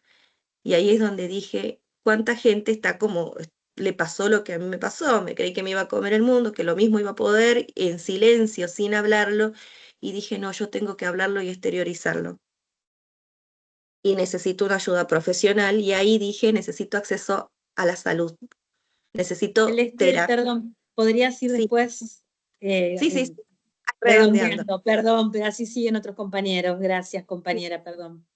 y ahí es donde dije, ¿cuánta gente está como, le pasó lo que a mí me pasó? Me creí que me iba a comer el mundo, que lo mismo iba a poder, en silencio, sin hablarlo, y dije, no, yo tengo que hablarlo y exteriorizarlo. Y necesito una ayuda profesional, y ahí dije, necesito acceso a la salud, necesito terapia. Perdón, ¿podrías ir Sí, después sí, redondeando. redondeando? Perdón, pero así siguen otros compañeros. Gracias, compañera, perdón.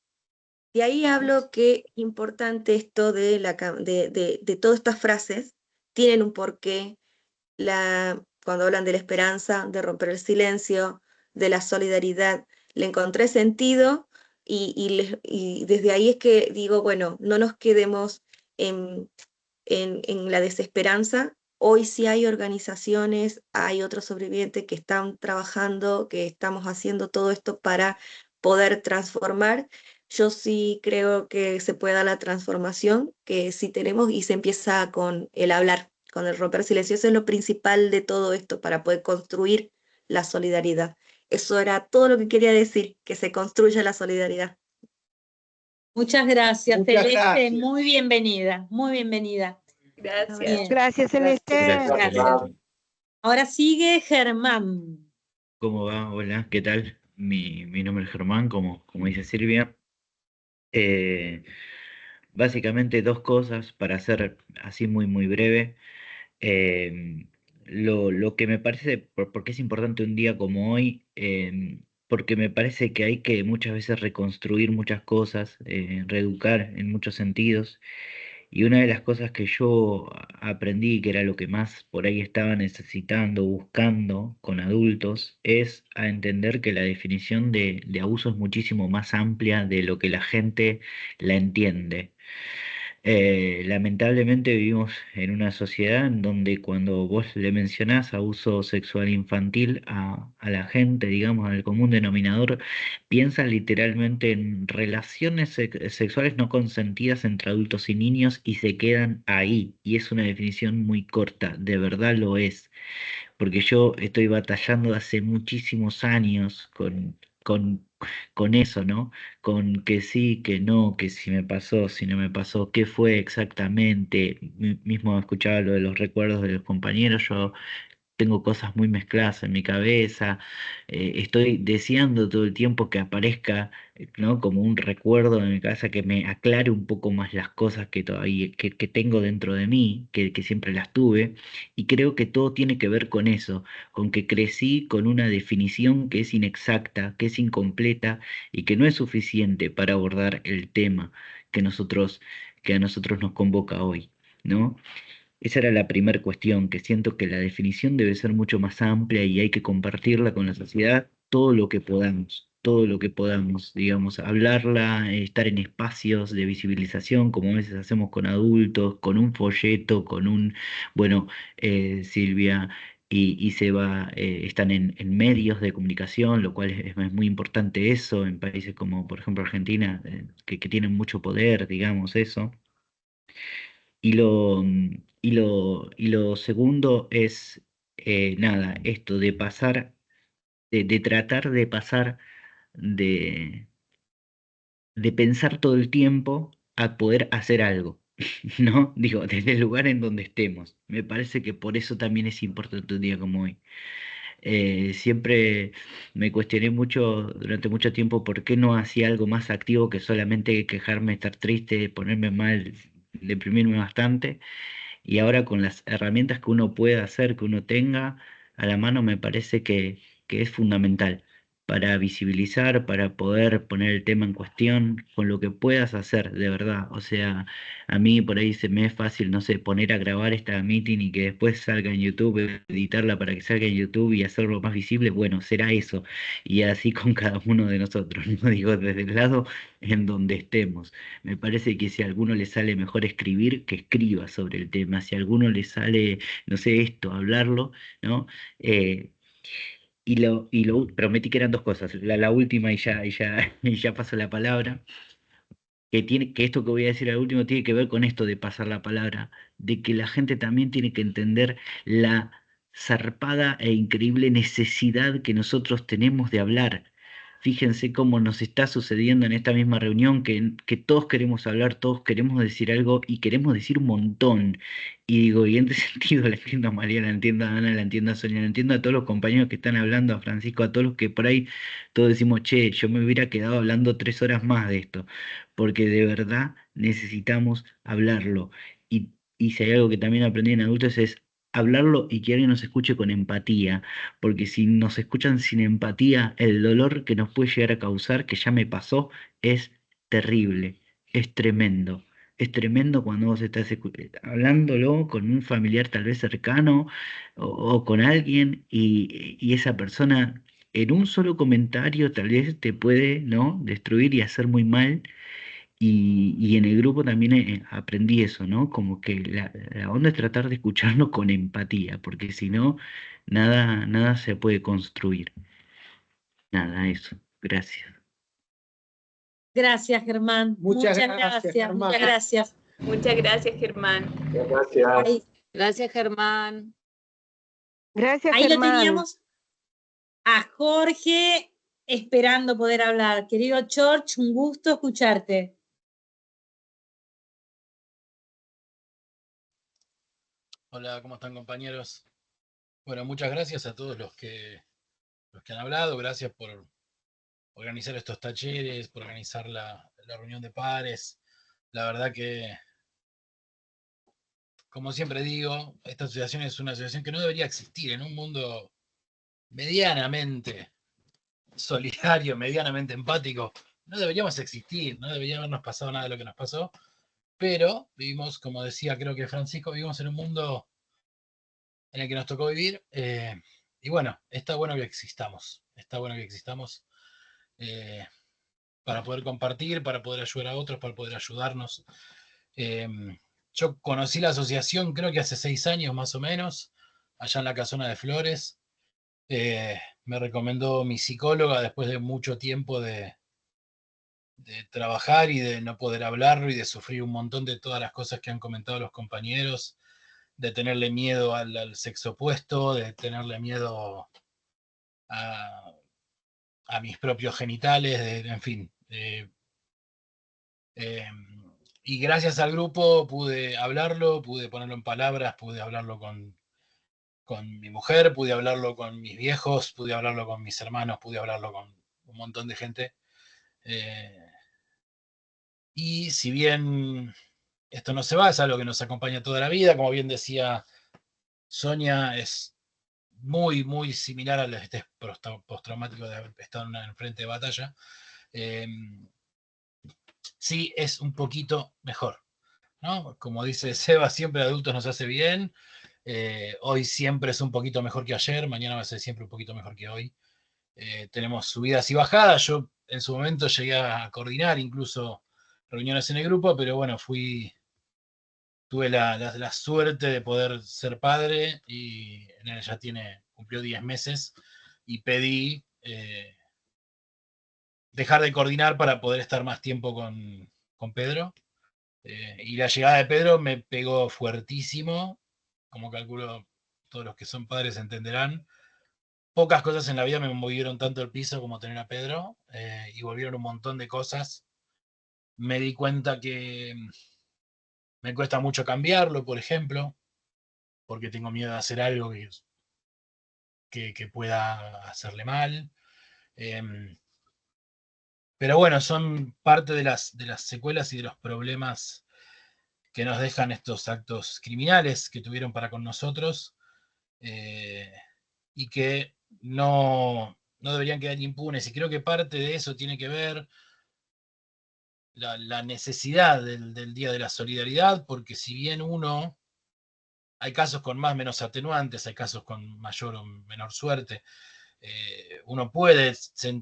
Y ahí hablo que es importante esto de todas estas frases, tienen un porqué, cuando hablan de la esperanza, de romper el silencio, de la solidaridad, le encontré sentido y desde ahí es que digo, bueno, no nos quedemos en la desesperanza, Hoy sí hay organizaciones, hay otros sobrevivientes que están trabajando, que estamos haciendo todo esto para poder transformar. Yo sí creo que se puede dar la transformación, que sí tenemos, y se empieza con el hablar, con el romper silencio. Eso es lo principal de todo esto para poder construir la solidaridad. Eso era todo lo que quería decir, que se construya la solidaridad. Muchas gracias, Muchas Celeste. gracias. Muy bienvenida, muy bienvenida. Gracias. Bien. Gracias, Celeste. Gracias, Gracias. Celeste. Ahora sigue Germán. ¿Cómo va? Hola, ¿qué tal? Mi nombre es Germán, como dice Silvia. Eh, Básicamente dos cosas para ser así muy breve. Eh, lo que me parece, porque es importante un día como hoy, porque me parece que hay que muchas veces reconstruir muchas cosas, reeducar en muchos sentidos. Y una de las cosas que yo aprendí, que era lo que más por ahí estaba necesitando, buscando con adultos, es a entender que la definición de abuso es muchísimo más amplia de lo que la gente la entiende. Lamentablemente vivimos en una sociedad en donde cuando vos le mencionás abuso sexual infantil a la gente, digamos, al común denominador, piensan literalmente en relaciones sexuales no consentidas entre adultos y niños y se quedan ahí. Y es una definición muy corta, de verdad lo es, porque yo estoy batallando hace muchísimos años con eso, ¿no? Con que sí, que no, que si me pasó, si no me pasó, qué fue exactamente. Mismo escuchaba lo de los recuerdos de los compañeros, yo tengo cosas muy mezcladas en mi cabeza, estoy deseando todo el tiempo que aparezca, ¿no? Como un recuerdo en mi cabeza que me aclare un poco más las cosas que todavía que tengo dentro de mí, que siempre las tuve, y creo que todo tiene que ver con eso, con que crecí con una definición que es inexacta, que es incompleta y que no es suficiente para abordar el tema que que a nosotros nos convoca hoy, ¿no? Esa era la primera cuestión, que siento que la definición debe ser mucho más amplia y hay que compartirla con la sociedad todo lo que podamos, digamos, hablarla, estar en espacios de visibilización, como a veces hacemos con adultos, con un folleto, bueno, Silvia y Seba están en medios de comunicación, lo cual es muy importante eso, en países como, por ejemplo, Argentina, que tienen mucho poder, digamos, eso. Y lo segundo es, nada, esto de pasar, de tratar de pasar de, de pensar todo el tiempo a poder hacer algo, ¿no? Digo, desde el lugar en donde estemos. Me parece que por eso también es importante un día como hoy. Siempre me cuestioné mucho, durante mucho tiempo, por qué no hacía algo más activo que solamente quejarme, estar triste, ponerme mal, deprimirme bastante. Y ahora con las herramientas que uno pueda hacer, que uno tenga a la mano, me parece que es fundamental para visibilizar, para poder poner el tema en cuestión, con lo que puedas hacer, de verdad. O sea, a mí por ahí se me es fácil, no sé, poner a grabar esta meeting y que después salga en YouTube, editarla para que salga en YouTube y hacerlo más visible. Bueno, será eso. Y así con cada uno de nosotros, no digo desde el lado en donde estemos. Me parece que si a alguno le sale mejor escribir, que escriba sobre el tema. Si a alguno le sale, no sé, esto, hablarlo, ¿no? Eh, Prometí que eran dos cosas. La última y ya paso la palabra. Que esto que voy a decir al último tiene que ver con esto de pasar la palabra, de que la gente también tiene que entender la zarpada e increíble necesidad que nosotros tenemos de hablar. Fíjense cómo nos está sucediendo en esta misma reunión, que todos queremos hablar, todos queremos decir algo y queremos decir un montón. Y digo, y en ese sentido la entiendo a María, la entiendo a Ana, la entiendo a Sonia, la entiendo a todos los compañeros que están hablando, a Francisco, a todos los que por ahí todos decimos, che, yo me hubiera quedado hablando 3 horas más de esto, porque de verdad necesitamos hablarlo. Y si hay algo que también aprendí en adultos es hablarlo y que alguien nos escuche con empatía, porque si nos escuchan sin empatía, el dolor que nos puede llegar a causar, que ya me pasó, es terrible, es tremendo. Es tremendo cuando vos estás hablándolo con un familiar tal vez cercano o con alguien y esa persona en un solo comentario tal vez te puede, ¿no?, destruir y hacer muy mal Y en el grupo también aprendí eso, ¿no? Como que la onda es tratar de escucharnos con empatía, porque si no, nada se puede construir. Nada, eso. Gracias. Gracias, Germán. Muchas Muchas gracias, gracias, Germán. muchas gracias. Muchas gracias, Germán. Gracias. Ahí, Gracias, Germán. Gracias, ahí lo Germán. teníamos a Jorge esperando poder hablar. Querido George, un gusto escucharte. Hola, ¿cómo están, compañeros? Bueno, muchas gracias a todos los que han hablado. Gracias por organizar estos talleres, por organizar la reunión de pares. La verdad que, como siempre digo, esta asociación es una asociación que no debería existir en un mundo medianamente solidario, medianamente empático. No deberíamos existir, no debería habernos pasado nada de lo que nos pasó, pero vivimos, como decía, creo que Francisco, vivimos en un mundo en el que nos tocó vivir. Y bueno, está bueno que existamos. Está bueno que existamos para poder compartir, para poder ayudar a otros, para poder ayudarnos. Yo conocí la asociación creo que hace 6 años más o menos, allá en la Casona de Flores. Me recomendó mi psicóloga después de mucho tiempo de trabajar y de no poder hablarlo y de sufrir un montón de todas las cosas que han comentado los compañeros, de tenerle miedo al sexo opuesto, de tenerle miedo a mis propios genitales, en fin. Y gracias al grupo pude hablarlo, pude ponerlo en palabras, pude hablarlo con mi mujer, pude hablarlo con mis viejos, pude hablarlo con mis hermanos, pude hablarlo con un montón de gente. Y si bien esto no se va, es algo que nos acompaña toda la vida, como bien decía Sonia, es muy, muy similar al estrés postraumático de haber estado en frente de batalla. Sí, es un poquito mejor, ¿no? Como dice Seba, siempre de adultos nos hace bien. Hoy siempre es un poquito mejor que ayer, mañana va a ser siempre un poquito mejor que hoy. Tenemos subidas y bajadas. Yo en su momento llegué a coordinar incluso reuniones en el grupo, pero bueno, tuve la suerte de poder ser padre y en él ya cumplió 10 meses y pedí dejar de coordinar para poder estar más tiempo con Pedro. Y la llegada de Pedro me pegó fuertísimo, como calculo todos los que son padres entenderán. Pocas cosas en la vida me movieron tanto el piso como tener a Pedro, y volvieron un montón de cosas. Me di cuenta que me cuesta mucho cambiarlo, por ejemplo, porque tengo miedo de hacer algo que pueda hacerle mal. Pero bueno, son parte de las secuelas y de los problemas que nos dejan estos actos criminales que tuvieron para con nosotros, y que no deberían quedar impunes. Y creo que parte de eso tiene que ver la necesidad del Día de la Solidaridad, porque si bien hay casos con más o menos atenuantes, hay casos con mayor o menor suerte, uno puede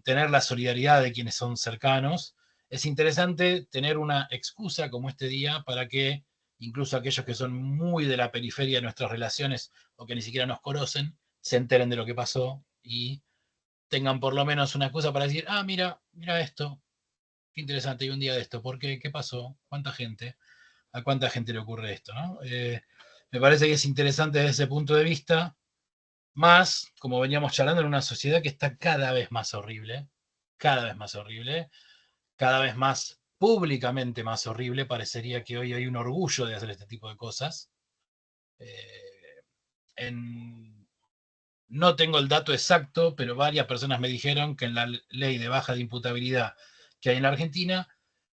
tener la solidaridad de quienes son cercanos. Es interesante tener una excusa como este día para que incluso aquellos que son muy de la periferia de nuestras relaciones o que ni siquiera nos conocen, se enteren de lo que pasó y tengan por lo menos una excusa para decir, mira esto, qué interesante, hay un día de esto, ¿por qué? ¿Qué pasó? ¿Cuánta gente? ¿A cuánta gente le ocurre esto? ¿No? Me parece que es interesante desde ese punto de vista, más, como veníamos charlando, en una sociedad que está cada vez más horrible, cada vez más horrible, cada vez más públicamente más horrible. Parecería que hoy hay un orgullo de hacer este tipo de cosas. No tengo el dato exacto, pero varias personas me dijeron que en la ley de baja de imputabilidad que hay en la Argentina,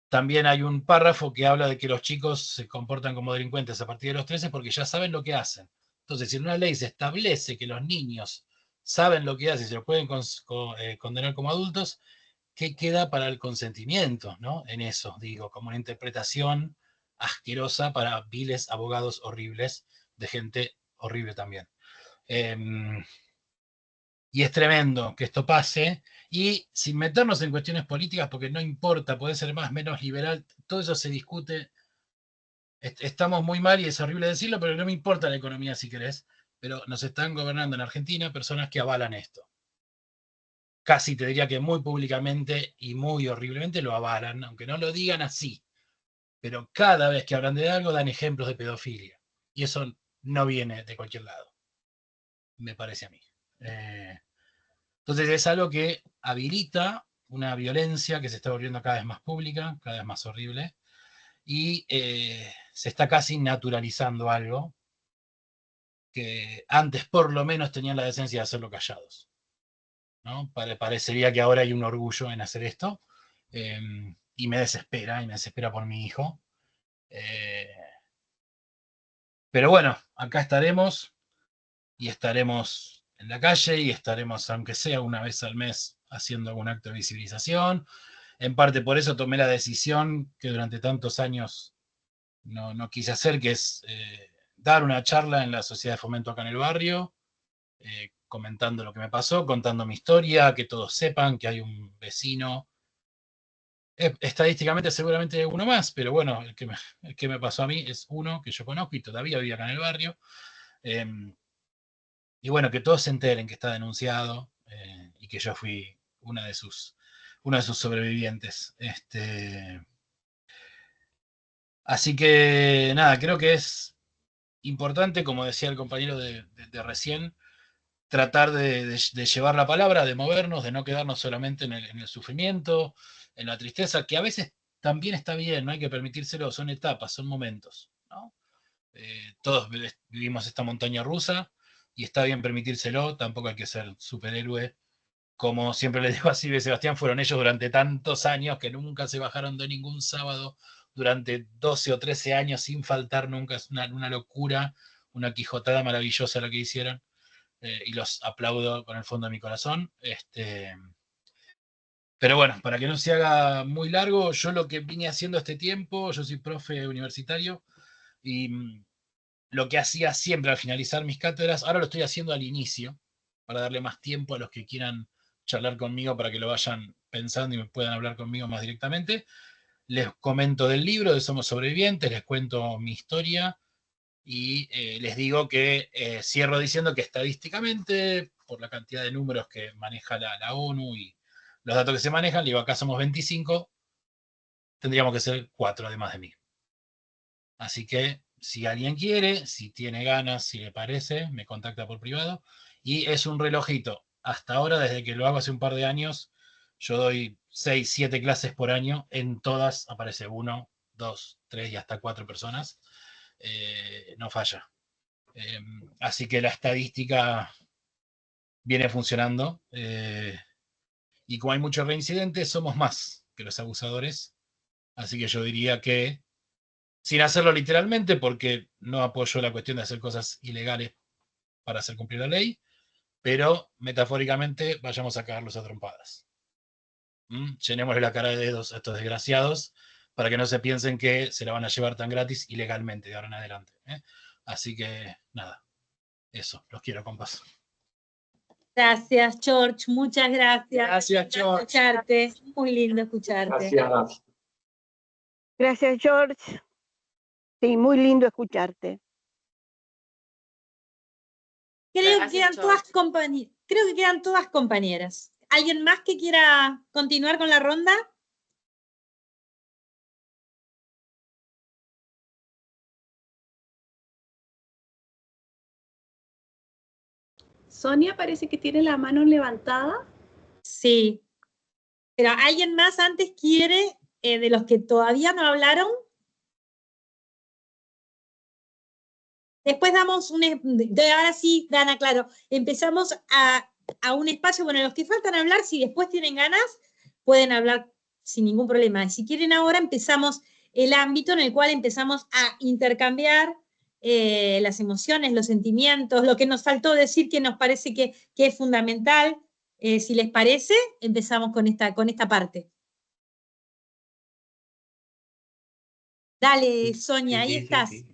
también hay un párrafo que habla de que los chicos se comportan como delincuentes a partir de los 13 porque ya saben lo que hacen. Entonces, si en una ley se establece que los niños saben lo que hacen y se lo pueden condenar como adultos, ¿qué queda para el consentimiento, ¿no? En eso, digo, como una interpretación asquerosa para viles abogados horribles de gente horrible también. Y es tremendo que esto pase, y sin meternos en cuestiones políticas, porque no importa, puede ser más, menos liberal, todo eso se discute. Estamos muy mal y es horrible decirlo, pero no me importa la economía si querés, pero nos están gobernando en Argentina personas que avalan esto. Casi te diría que muy públicamente y muy horriblemente lo avalan, aunque no lo digan así. Pero cada vez que hablan de algo dan ejemplos de pedofilia. Y eso no viene de cualquier lado, me parece a mí. Entonces es algo que habilita una violencia que se está volviendo cada vez más pública, cada vez más horrible, y se está casi naturalizando algo que antes por lo menos tenían la decencia de hacerlo callados, ¿no? Parecería que ahora hay un orgullo en hacer esto, y me desespera por mi hijo. Pero bueno, acá estaremos, y estaremos en la calle, y estaremos, aunque sea una vez al mes, haciendo algún acto de visibilización. En parte por eso tomé la decisión que durante tantos años no quise hacer, que es dar una charla en la Sociedad de Fomento acá en el barrio, comentando lo que me pasó, contando mi historia, que todos sepan que hay un vecino. Estadísticamente seguramente hay uno más, pero bueno, el que me pasó a mí es uno que yo conozco y todavía vive acá en el barrio. Y bueno, que todos se enteren que está denunciado, y que yo fui uno de sus sobrevivientes. Así que nada, creo que es importante, como decía el compañero de recién, tratar de llevar la palabra, de movernos, de no quedarnos solamente en el sufrimiento, en la tristeza, que a veces también está bien, no hay que permitírselo, son etapas, son momentos, ¿no? Todos vivimos esta montaña rusa y está bien permitírselo, tampoco hay que ser superhéroe. Como siempre le digo a Silvia y Sebastián, fueron ellos durante tantos años que nunca se bajaron de ningún sábado, durante 12 o 13 años sin faltar nunca. Es una locura, una quijotada maravillosa lo que hicieron, y los aplaudo con el fondo de mi corazón. Pero bueno, para que no se haga muy largo, yo lo que vine haciendo este tiempo, yo soy profe universitario, y lo que hacía siempre al finalizar mis cátedras, ahora lo estoy haciendo al inicio, para darle más tiempo a los que quieran charlar conmigo, para que lo vayan pensando y me puedan hablar conmigo más directamente. Les comento del libro de Somos Sobrevivientes, les cuento mi historia, y les digo que cierro diciendo que estadísticamente, por la cantidad de números que maneja la ONU y los datos que se manejan, digo, acá somos 25, tendríamos que ser 4 además de mí. Así que si alguien quiere, si tiene ganas, si le parece, me contacta por privado. Y es un relojito. Hasta ahora, desde que lo hago hace un par de años, yo doy 6, 7 clases por año. En todas aparece 1, 2, 3 y hasta 4 personas. No falla. Así que la estadística viene funcionando. Y como hay muchos reincidentes, somos más que los abusadores. Así que yo diría que, sin hacerlo literalmente, porque no apoyo la cuestión de hacer cosas ilegales para hacer cumplir la ley, pero metafóricamente vayamos a cagarlos a trompadas. Llenémosle la cara de dedos a estos desgraciados para que no se piensen que se la van a llevar tan gratis ilegalmente de ahora en adelante. Así que nada, eso, los quiero, compas. Gracias, George, muchas gracias. Gracias, George. Escucharte, muy lindo escucharte. Gracias. Gracias, George. Sí, muy lindo escucharte. Creo que quedan todas compañeras. ¿Alguien más que quiera continuar con la ronda? Sonia parece que tiene la mano levantada. Sí. Pero ¿alguien más antes quiere, de los que todavía no hablaron? Después damos ahora sí, Dana, claro, empezamos a un espacio, bueno, los que faltan hablar, si después tienen ganas, pueden hablar sin ningún problema. Y si quieren ahora, empezamos el ámbito en el cual empezamos a intercambiar las emociones, los sentimientos, lo que nos faltó decir que nos parece que es fundamental. Si les parece, empezamos con esta parte. Dale, Sonia, ahí estás. Sí.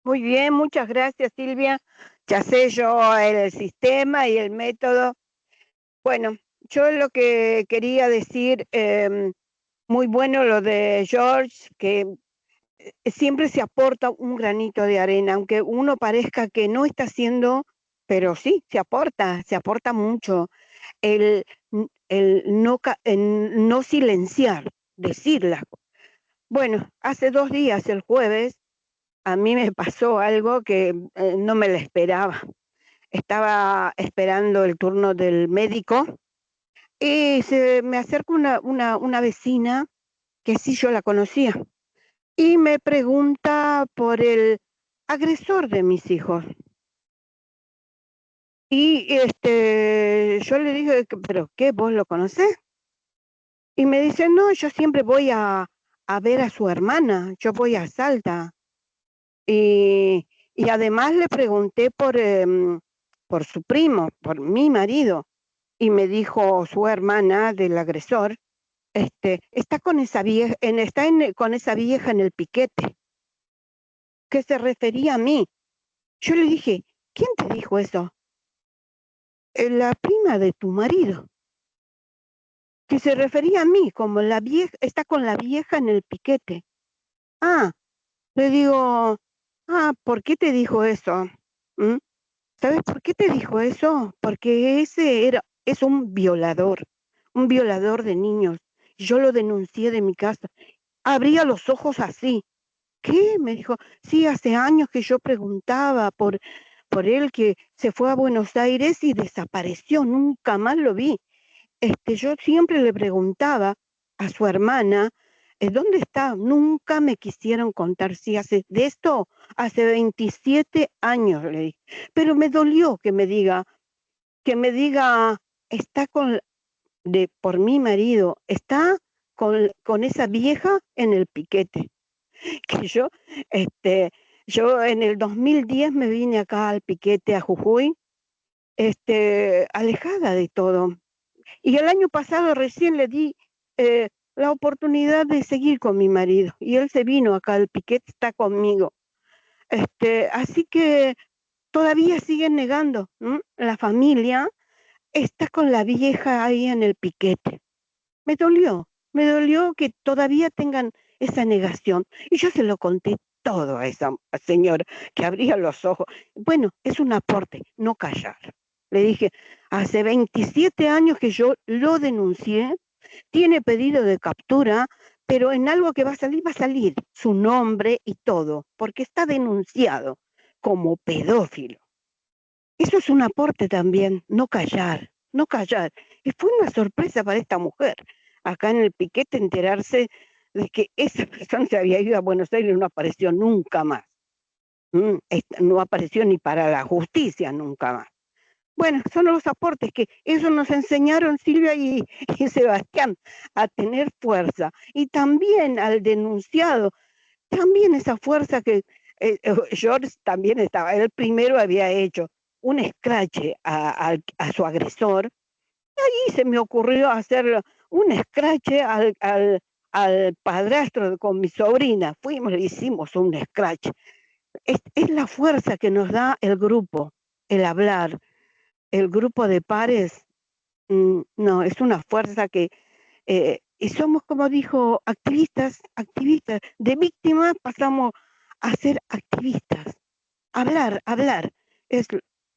Muy bien, muchas gracias, Silvia. Ya sé yo el sistema y el método. Bueno, yo lo que quería decir, muy bueno lo de George, que siempre se aporta un granito de arena, aunque uno parezca que no está haciendo, pero sí, se aporta mucho. El, el no silenciar, decirlas. Bueno, hace 2 días, el jueves, a mí me pasó algo que no me lo esperaba. Estaba esperando el turno del médico y se me acerca una vecina que sí yo la conocía y me pregunta por el agresor de mis hijos. Y yo le dije, ¿pero qué? ¿Vos lo conocés? Y me dice, no, yo siempre voy a ver a su hermana, yo voy a Salta. Y además le pregunté por su primo, por mi marido, y me dijo su hermana del agresor, está con esa vieja, con esa vieja en el piquete, que se refería a mí. Yo le dije, ¿quién te dijo eso? La prima de tu marido, que se refería a mí, como la vieja, está con la vieja en el piquete. Ah, le digo, ¿por qué te dijo eso? ¿Mm? ¿Sabes por qué te dijo eso? Porque es un violador de niños. Yo lo denuncié de mi casa. Abría los ojos así. ¿Qué? Me dijo, sí, hace años que yo preguntaba por él, que se fue a Buenos Aires y desapareció, nunca más lo vi. Yo siempre le preguntaba a su hermana, ¿dónde está? Nunca me quisieron contar. Sí, hace 27 años, le dije. Pero me dolió que me diga, está por mi marido, está con esa vieja en el piquete. Que yo en el 2010 me vine acá al piquete a Jujuy, alejada de todo. Y el año pasado recién le di la oportunidad de seguir con mi marido. Y él se vino acá al piquete, está conmigo. Así que todavía siguen negando. La familia está con la vieja ahí en el piquete. Me dolió que todavía tengan esa negación. Y yo se lo conté todo a esa señora, que abría los ojos. Bueno, es un aporte, no callar. Le dije, hace 27 años que yo lo denuncié, tiene pedido de captura, pero en algo que va a salir su nombre y todo, porque está denunciado como pedófilo. Eso es un aporte también, no callar. Y fue una sorpresa para esta mujer, acá en el piquete, enterarse de que esa persona se había ido a Buenos Aires y no apareció nunca más. No apareció ni para la justicia nunca más. Bueno, son los aportes que ellos nos enseñaron, Silvia y Sebastián, a tener fuerza. Y también al denunciado, también esa fuerza que George también estaba, él primero había hecho un escrache a su agresor, y ahí se me ocurrió hacer un escrache al padrastro con mi sobrina. Fuimos, le hicimos un escrache. Es la fuerza que nos da el grupo, el hablar, el grupo de pares. No, es una fuerza que, y somos, como dijo, activistas, de víctimas pasamos a ser activistas. Hablar, es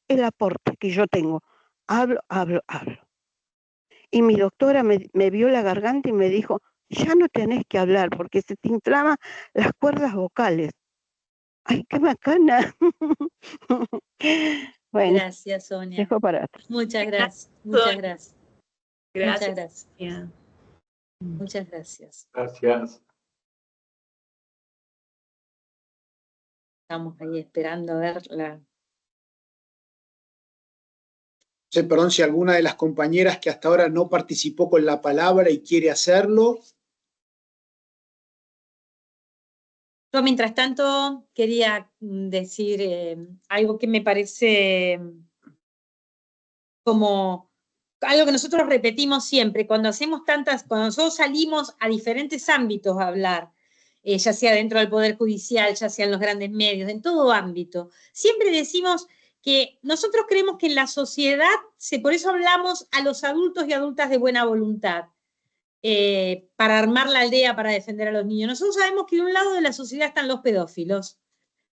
el aporte que yo tengo. Hablo. Y mi doctora me vio la garganta y me dijo, ya no tenés que hablar porque se te inflaman las cuerdas vocales. ¡Ay, qué bacana! Bueno, Gracias, Sonia. dejo para atrás. Muchas gracias. Gracias. Muchas gracias. Gracias. Estamos ahí esperando a ver la... No sé, perdón, si alguna de las compañeras que hasta ahora no participó con la palabra y quiere hacerlo. Yo, mientras tanto, quería decir algo que me parece como algo que nosotros repetimos siempre, cuando nosotros salimos a diferentes ámbitos a hablar, ya sea dentro del Poder Judicial, ya sea en los grandes medios, en todo ámbito. Siempre decimos que nosotros creemos que en la sociedad, por eso hablamos a los adultos y adultas de buena voluntad, para armar la aldea, para defender a los niños. Nosotros sabemos que de un lado de la sociedad están los pedófilos,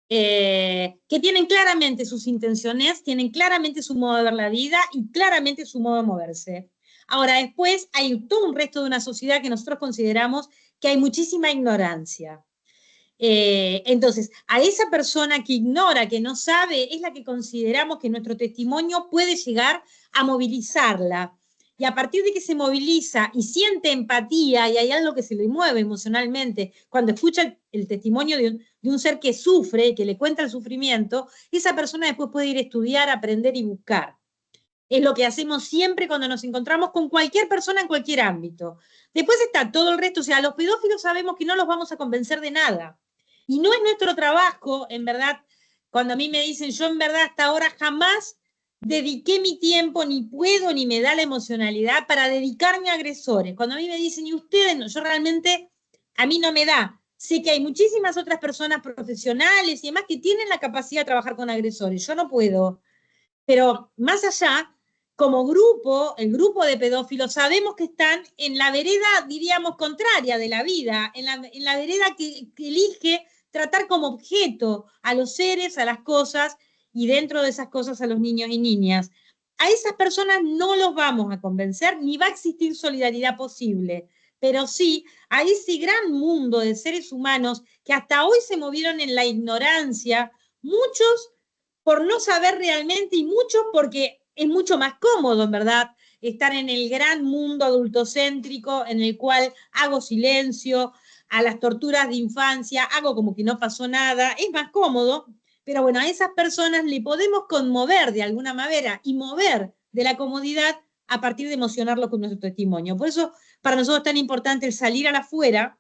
que tienen claramente sus intenciones, tienen claramente su modo de ver la vida y claramente su modo de moverse. Ahora, después hay todo un resto de una sociedad que nosotros consideramos que hay muchísima ignorancia. Entonces, a esa persona que ignora, que no sabe, es la que consideramos que nuestro testimonio puede llegar a movilizarla. Y a partir de que se moviliza y siente empatía, y hay algo que se le mueve emocionalmente, cuando escucha el testimonio de un ser que sufre, que le cuenta el sufrimiento, esa persona después puede ir a estudiar, aprender y buscar. Es lo que hacemos siempre cuando nos encontramos con cualquier persona en cualquier ámbito. Después está todo el resto, o sea, los pedófilos sabemos que no los vamos a convencer de nada. Y no es nuestro trabajo, en verdad, cuando a mí me dicen, yo en verdad hasta ahora jamás dediqué mi tiempo, ni puedo, ni me da la emocionalidad para dedicarme a agresores. Cuando a mí me dicen, y ustedes no, yo realmente, a mí no me da. Sé que hay muchísimas otras personas profesionales y demás que tienen la capacidad de trabajar con agresores. Yo no puedo. Pero más allá, como grupo, el grupo de pedófilos, sabemos que están en la vereda, diríamos, contraria de la vida, en la vereda que elige tratar como objeto a los seres, a las cosas, y dentro de esas cosas a los niños y niñas. A esas personas no los vamos a convencer, ni va a existir solidaridad posible, pero sí a ese gran mundo de seres humanos que hasta hoy se movieron en la ignorancia, muchos por no saber realmente y muchos porque es mucho más cómodo, en verdad, estar en el gran mundo adultocéntrico en el cual hago silencio a las torturas de infancia, hago como que no pasó nada, es más cómodo, pero bueno, a esas personas le podemos conmover de alguna manera y mover de la comodidad a partir de emocionarlo con nuestro testimonio. Por eso para nosotros es tan importante el salir a la afuera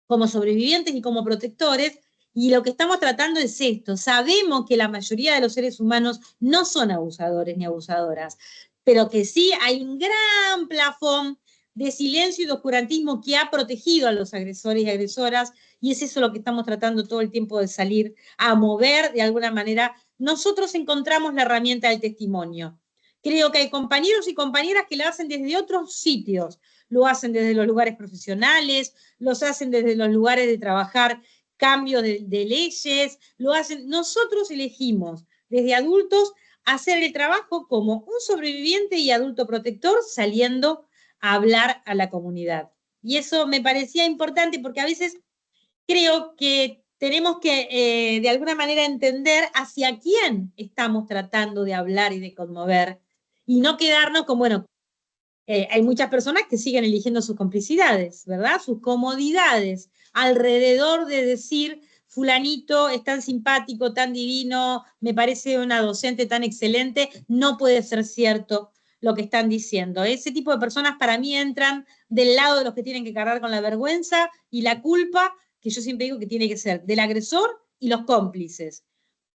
como sobrevivientes y como protectores. Y lo que estamos tratando es esto. Sabemos que la mayoría de los seres humanos no son abusadores ni abusadoras, pero que sí hay un gran plafón de silencio y de oscurantismo que ha protegido a los agresores y agresoras, y es eso lo que estamos tratando todo el tiempo de salir a mover de alguna manera. Nosotros encontramos la herramienta del testimonio. Creo que hay compañeros y compañeras que lo hacen desde otros sitios, lo hacen desde los lugares profesionales, los hacen desde los lugares de trabajar cambios de leyes, lo hacen. Nosotros elegimos desde adultos hacer el trabajo como un sobreviviente y adulto protector saliendo a hablar a la comunidad. Y eso me parecía importante porque a veces creo que tenemos que de alguna manera entender hacia quién estamos tratando de hablar y de conmover y no quedarnos con, bueno, hay muchas personas que siguen eligiendo sus complicidades, ¿verdad? Sus comodidades alrededor de decir, fulanito es tan simpático, tan divino, me parece una docente tan excelente, no puede ser cierto lo que están diciendo. Ese tipo de personas para mí entran del lado de los que tienen que cargar con la vergüenza y la culpa, que yo siempre digo que tiene que ser del agresor y los cómplices.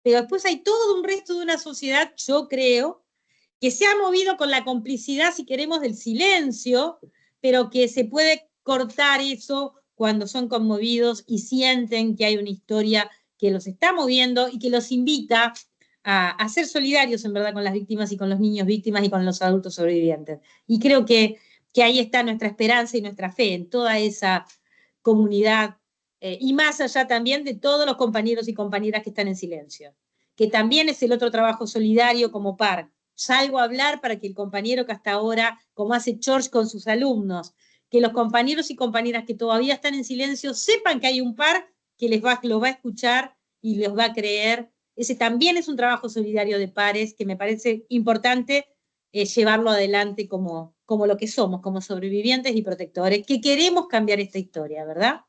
Pero después hay todo un resto de una sociedad, yo creo, que se ha movido con la complicidad, si queremos, del silencio, pero que se puede cortar eso cuando son conmovidos y sienten que hay una historia que los está moviendo y que los invita a ser solidarios, en verdad, con las víctimas y con los niños víctimas y con los adultos sobrevivientes. Y creo que ahí está nuestra esperanza y nuestra fe en toda esa comunidad, y más allá también de todos los compañeros y compañeras que están en silencio, que también es el otro trabajo solidario como par. Salgo a hablar para que el compañero que hasta ahora, como hace George con sus alumnos, que los compañeros y compañeras que todavía están en silencio sepan que hay un par que lo va a escuchar y los va a creer. Ese también es un trabajo solidario de pares que me parece importante llevarlo adelante como lo que somos, como sobrevivientes y protectores, que queremos cambiar esta historia, ¿verdad?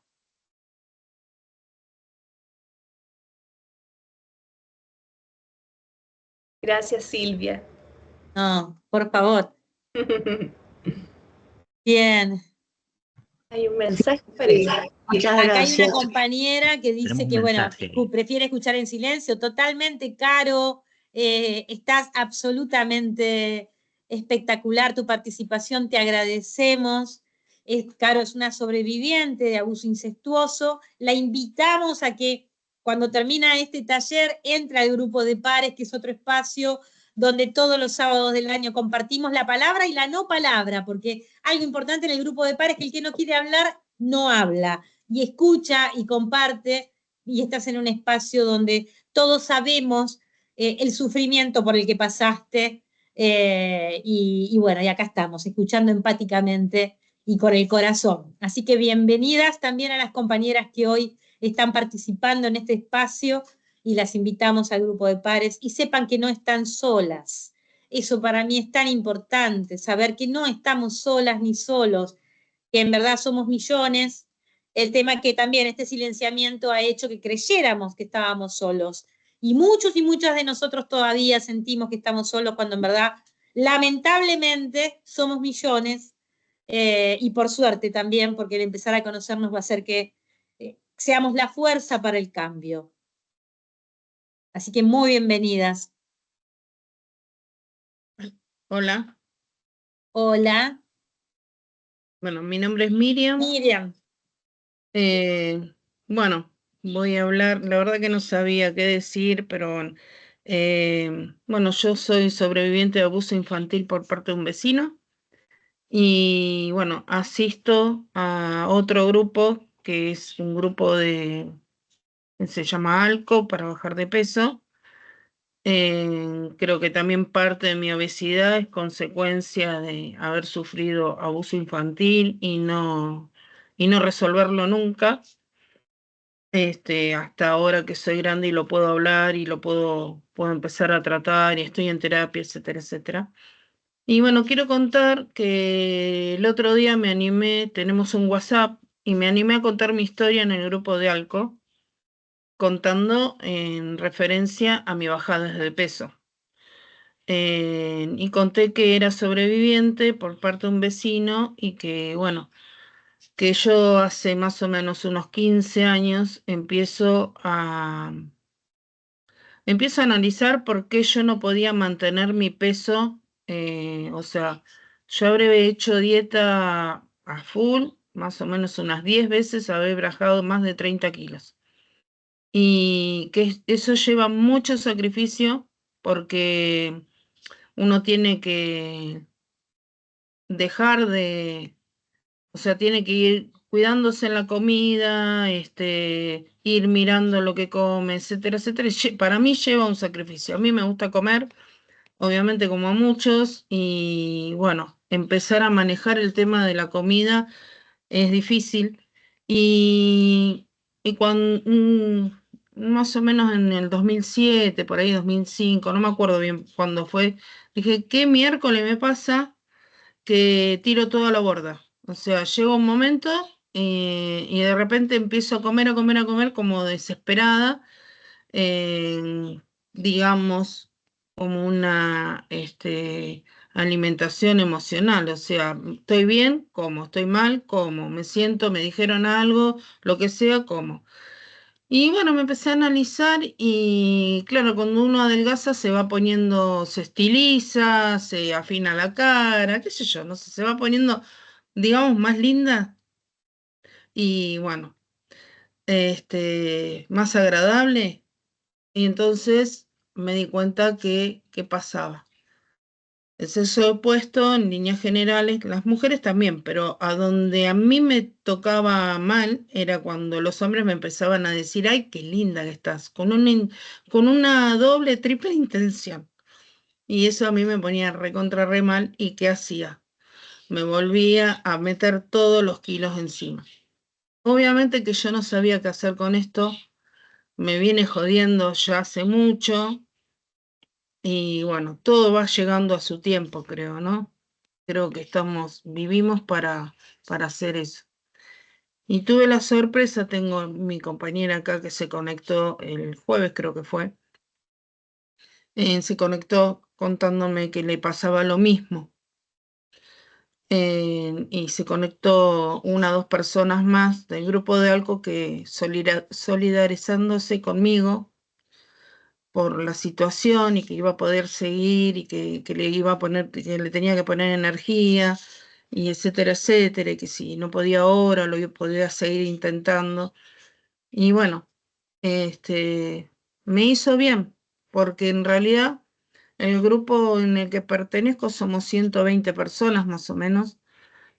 Gracias, Silvia. No, por favor. Bien. Hay un mensaje, parece. Muchas Acá hay una gracias. compañera que dice que, bueno, prefiere escuchar en silencio. Totalmente, Caro. Estás absolutamente espectacular tu participación. Te agradecemos. Caro es una sobreviviente de abuso incestuoso. La invitamos a que cuando termina este taller entre al grupo de pares, que es otro espacio donde todos los sábados del año compartimos la palabra y la no palabra, porque algo importante en el grupo de pares es que el que no quiere hablar, no habla, y escucha y comparte, y estás en un espacio donde todos sabemos el sufrimiento por el que pasaste, y bueno, y acá estamos, escuchando empáticamente y con el corazón. Así que bienvenidas también a las compañeras que hoy están participando en este espacio y las invitamos al grupo de pares y sepan que no están solas. Eso para mí es tan importante, saber que no estamos solas ni solos, que en verdad somos millones. El tema que también este silenciamiento ha hecho que creyéramos que estábamos solos. Y muchos y muchas de nosotros todavía sentimos que estamos solos cuando en verdad, lamentablemente, somos millones. Y por suerte también, porque el empezar a conocernos va a hacer que seamos la fuerza para el cambio. Así que muy bienvenidas. Hola. Hola. Bueno, mi nombre es Miriam. Miriam. Bueno, voy a hablar, la verdad que no sabía qué decir, pero bueno, yo soy sobreviviente de abuso infantil por parte de un vecino y bueno, asisto a otro grupo que es un grupo que se llama ALCO para bajar de peso. Creo que también parte de mi obesidad es consecuencia de haber sufrido abuso infantil y no resolverlo nunca. Hasta ahora que soy grande y lo puedo hablar y lo puedo empezar a tratar y estoy en terapia, etcétera, etcétera. Y bueno, quiero contar que el otro día me animé, tenemos un WhatsApp, y me animé a contar mi historia en el grupo de ALCO, contando en referencia a mi bajada de peso. Y conté que era sobreviviente por parte de un vecino y que, bueno, que yo hace más o menos unos 15 años empiezo a analizar por qué yo no podía mantener mi peso. O sea, yo habré hecho dieta a full, más o menos unas 10 veces, habré bajado más de 30 kilos. Y que eso lleva mucho sacrificio porque uno tiene que dejar de, o sea, tiene que ir cuidándose en la comida, ir mirando lo que come, etcétera, etcétera. Para mí lleva un sacrificio. A mí me gusta comer, obviamente como a muchos, y bueno, empezar a manejar el tema de la comida es difícil. Y cuando, más o menos en el 2007, por ahí 2005, no me acuerdo bien cuándo fue, dije, ¿qué miércoles me pasa que tiro todo a la borda? O sea, llega un momento y de repente empiezo a comer como desesperada, digamos, como una alimentación emocional. O sea, estoy bien, como, estoy mal, como, me siento, me dijeron algo, lo que sea, como. Y bueno, me empecé a analizar y claro, cuando uno adelgaza se va poniendo, se estiliza, se afina la cara, qué sé yo, no sé, se va poniendo, digamos, más linda y bueno, más agradable. Y entonces me di cuenta que pasaba. El sexo opuesto, en líneas generales, las mujeres también, pero a donde a mí me tocaba mal era cuando los hombres me empezaban a decir, ay, qué linda que estás, con una doble, triple intención. Y eso a mí me ponía recontra re mal. ¿Y qué hacía? Me volvía a meter todos los kilos encima. Obviamente que yo no sabía qué hacer con esto, me viene jodiendo ya hace mucho. Y bueno, todo va llegando a su tiempo, creo, ¿no? Creo que vivimos para hacer eso. Y tuve la sorpresa, tengo mi compañera acá que se conectó el jueves, creo que fue. Se conectó contándome que le pasaba lo mismo. Y se conectó 1 o 2 personas más del grupo de ALCO que solidarizándose conmigo por la situación y que iba a poder seguir y que le iba a poner, que le tenía que poner energía. y etcétera, etcétera, y que si no podía ahora, lo podía seguir intentando. Y bueno, me hizo bien, porque en realidad el grupo en el que pertenezco somos 120 personas más o menos,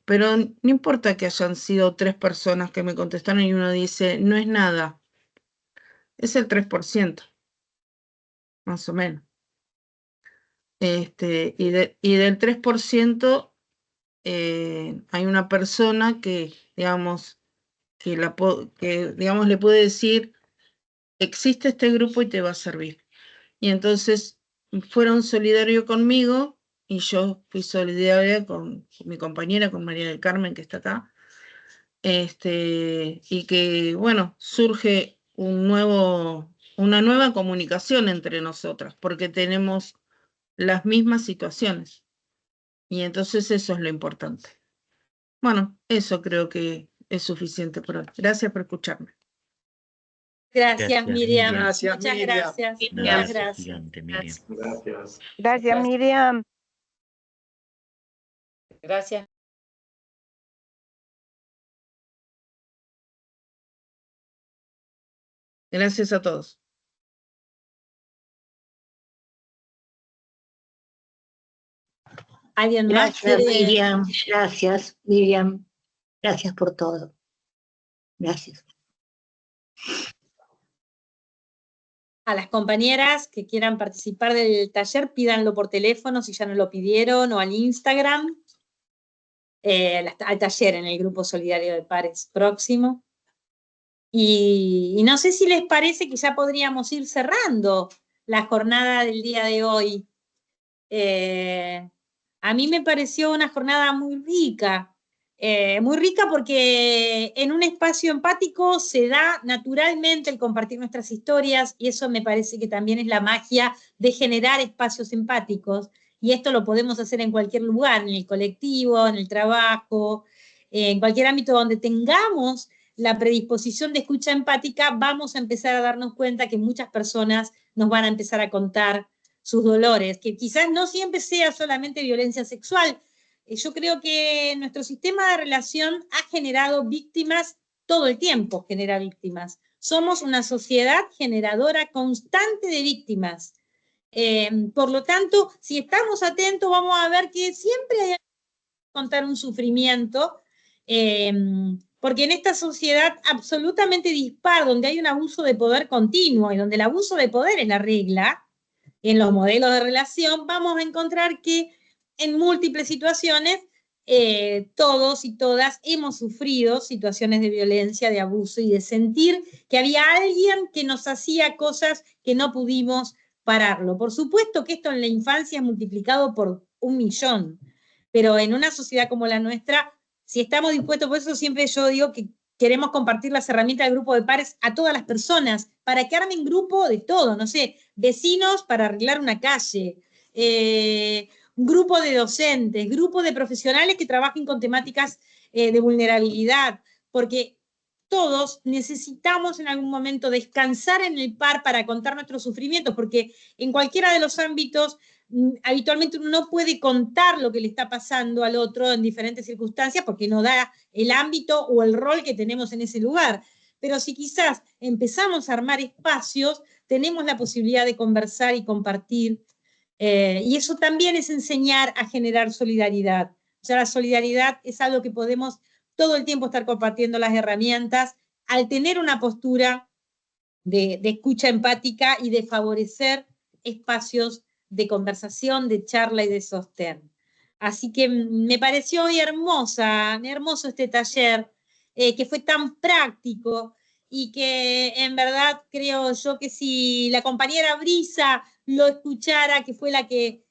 pero no importa que hayan sido 3 personas que me contestaron y uno dice, no es nada, es el 3%, más o menos. Y del 3%, hay una persona que, digamos, digamos, le puede decir, existe este grupo y te va a servir. Y entonces fueron solidarios conmigo y yo fui solidaria con mi compañera, con María del Carmen, que está acá. Y que, bueno, surge una nueva comunicación entre nosotras, porque tenemos las mismas situaciones. Y entonces eso es lo importante. Bueno, eso creo que es suficiente por hoy. Gracias por escucharme. Gracias, Miriam. Gracias, Muchas Miriam. gracias. Un Muchas abrazo gracias. gigante, Miriam. Gracias. Gracias, Miriam. Gracias. Gracias a todos. ¿Alguien más Gracias, quiere? Miriam. Gracias, Miriam. Gracias por todo. Gracias. A las compañeras que quieran participar del taller, pídanlo por teléfono si ya no lo pidieron, o al Instagram, al taller en el Grupo Solidario de Pares próximo. Y no sé si les parece que ya podríamos ir cerrando la jornada del día de hoy. A mí me pareció una jornada muy rica porque en un espacio empático se da naturalmente el compartir nuestras historias, y eso me parece que también es la magia de generar espacios empáticos, y esto lo podemos hacer en cualquier lugar, en el colectivo, en el trabajo, en cualquier ámbito donde tengamos la predisposición de escucha empática. Vamos a empezar a darnos cuenta que muchas personas nos van a empezar a contar sus dolores, que quizás no siempre sea solamente violencia sexual. Yo creo que nuestro sistema de relación ha generado víctimas, todo el tiempo genera víctimas. Somos una sociedad generadora constante de víctimas. Por lo tanto, si estamos atentos, vamos a ver que siempre hay que contar un sufrimiento, porque en esta sociedad absolutamente dispar, donde hay un abuso de poder continuo y donde el abuso de poder es la regla, en los modelos de relación, vamos a encontrar que en múltiples situaciones todos y todas hemos sufrido situaciones de violencia, de abuso, y de sentir que había alguien que nos hacía cosas que no pudimos pararlo. Por supuesto que esto en la infancia es multiplicado por 1.000.000, pero en una sociedad como la nuestra, si estamos dispuestos, por eso siempre yo digo que queremos compartir las herramientas del grupo de pares a todas las personas, para que armen grupo de todo, no sé, vecinos para arreglar una calle, grupo de docentes, grupo de profesionales que trabajen con temáticas de vulnerabilidad, porque todos necesitamos en algún momento descansar en el par para contar nuestros sufrimientos, porque en cualquiera de los ámbitos habitualmente uno no puede contar lo que le está pasando al otro en diferentes circunstancias porque no da el ámbito o el rol que tenemos en ese lugar. Pero si quizás empezamos a armar espacios, tenemos la posibilidad de conversar y compartir. Y eso también es enseñar a generar solidaridad. O sea, la solidaridad es algo que podemos todo el tiempo estar compartiendo las herramientas al tener una postura de escucha empática y de favorecer espacios de conversación, de charla y de sostén. Así que me pareció hoy hermoso este taller, que fue tan práctico, y que en verdad creo yo que si la compañera Brisa lo escuchara, que fue la que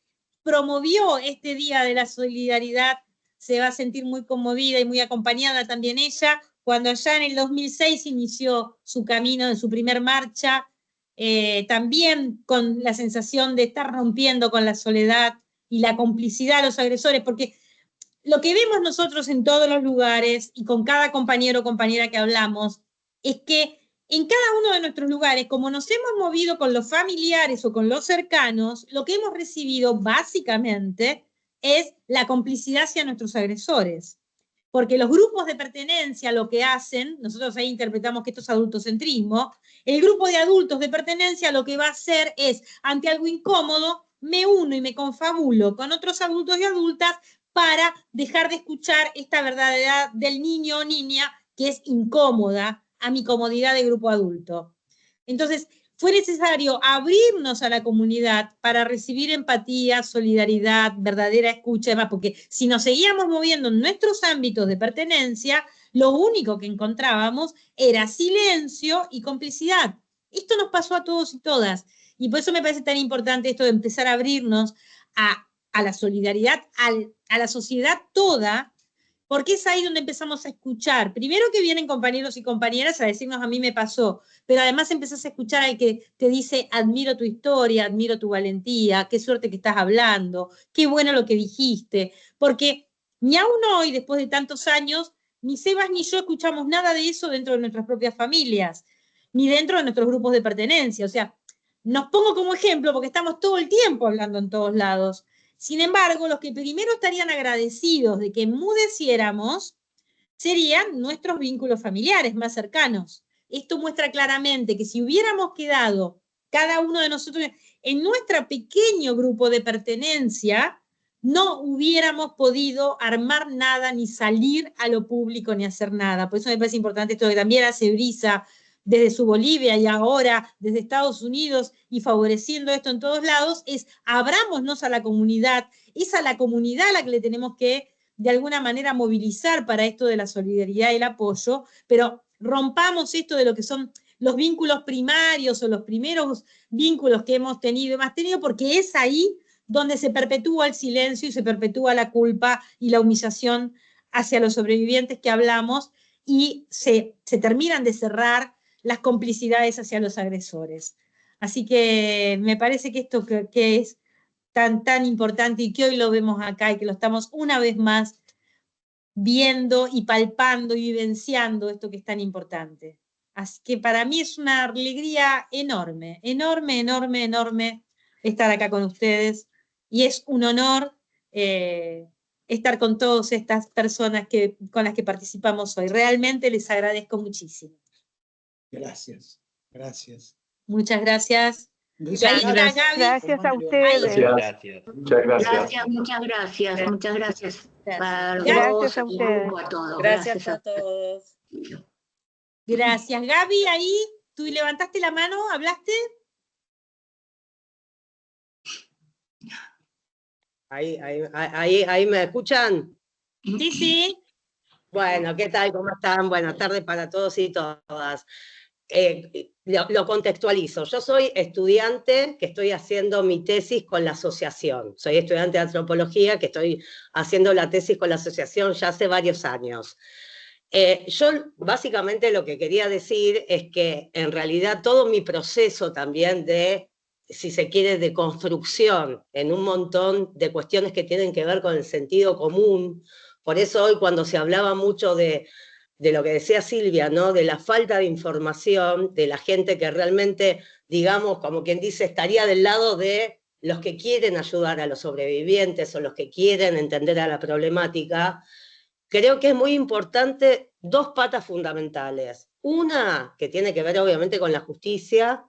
promovió este Día de la Solidaridad, se va a sentir muy conmovida y muy acompañada también ella, cuando allá en el 2006 inició su camino en su primer marcha, también con la sensación de estar rompiendo con la soledad y la complicidad de los agresores, porque lo que vemos nosotros en todos los lugares y con cada compañero o compañera que hablamos, es que en cada uno de nuestros lugares, como nos hemos movido con los familiares o con los cercanos, lo que hemos recibido básicamente es la complicidad hacia nuestros agresores. Porque los grupos de pertenencia lo que hacen, nosotros ahí interpretamos que esto es adultocentrismo, el grupo de adultos de pertenencia lo que va a hacer es, ante algo incómodo, me uno y me confabulo con otros adultos y adultas para dejar de escuchar esta verdadera del niño o niña que es incómoda a mi comodidad de grupo adulto. Entonces, fue necesario abrirnos a la comunidad para recibir empatía, solidaridad, verdadera escucha, además, porque si nos seguíamos moviendo en nuestros ámbitos de pertenencia, lo único que encontrábamos era silencio y complicidad. Esto nos pasó a todos y todas, y por eso me parece tan importante esto de empezar a abrirnos a la solidaridad, a la sociedad toda, porque es ahí donde empezamos a escuchar. Primero que vienen compañeros y compañeras a decirnos a mí me pasó, pero además empezás a escuchar al que te dice admiro tu historia, admiro tu valentía, qué suerte que estás hablando, qué bueno lo que dijiste, porque ni aún hoy, después de tantos años, ni Sebas ni yo escuchamos nada de eso dentro de nuestras propias familias, ni dentro de nuestros grupos de pertenencia. O sea, nos pongo como ejemplo porque estamos todo el tiempo hablando en todos lados. Sin embargo, los que primero estarían agradecidos de que enmudeciéramos serían nuestros vínculos familiares más cercanos. Esto muestra claramente que si hubiéramos quedado cada uno de nosotros en nuestro pequeño grupo de pertenencia, no hubiéramos podido armar nada, ni salir a lo público, ni hacer nada. Por eso me parece importante esto que también hace Brisa desde su Bolivia y ahora desde Estados Unidos y favoreciendo esto en todos lados, es abrámonos a la comunidad, es a la comunidad a la que le tenemos que de alguna manera movilizar para esto de la solidaridad y el apoyo, pero rompamos esto de lo que son los vínculos primarios o los primeros vínculos que hemos tenido y más tenido, porque es ahí donde se perpetúa el silencio y se perpetúa la culpa y la humillación hacia los sobrevivientes que hablamos y se terminan de cerrar las complicidades hacia los agresores. Así que me parece que esto que es tan importante y que hoy lo vemos acá y que lo estamos una vez más viendo y palpando y vivenciando esto que es tan importante. Así que para mí es una alegría enorme, enorme, enorme, enorme estar acá con ustedes y es un honor estar con todas estas personas con las que participamos hoy. Realmente les agradezco muchísimo. Gracias, gracias. Muchas gracias. Gracias a ustedes. Gracias. Muchas gracias. Muchas gracias. Muchas gracias. Gracias a ustedes. A todos. Gracias a todos. Gracias. Gaby, ahí, tú levantaste la mano, ¿hablaste? Ahí me escuchan. Sí, sí. Bueno, ¿qué tal? ¿Cómo están? Buenas tardes para todos y todas. Lo contextualizo. Yo soy estudiante que estoy haciendo mi tesis con la asociación. Soy estudiante de antropología que estoy haciendo la tesis con la asociación ya hace varios años. Yo básicamente lo que quería decir es que en realidad todo mi proceso también de, si se quiere, de construcción en un montón de cuestiones que tienen que ver con el sentido común. Por eso hoy cuando se hablaba mucho de lo que decía Silvia, ¿no? De la falta de información, de la gente que realmente, digamos, como quien dice, estaría del lado de los que quieren ayudar a los sobrevivientes o los que quieren entender a la problemática, creo que es muy importante dos patas fundamentales. Una, que tiene que ver obviamente con la justicia,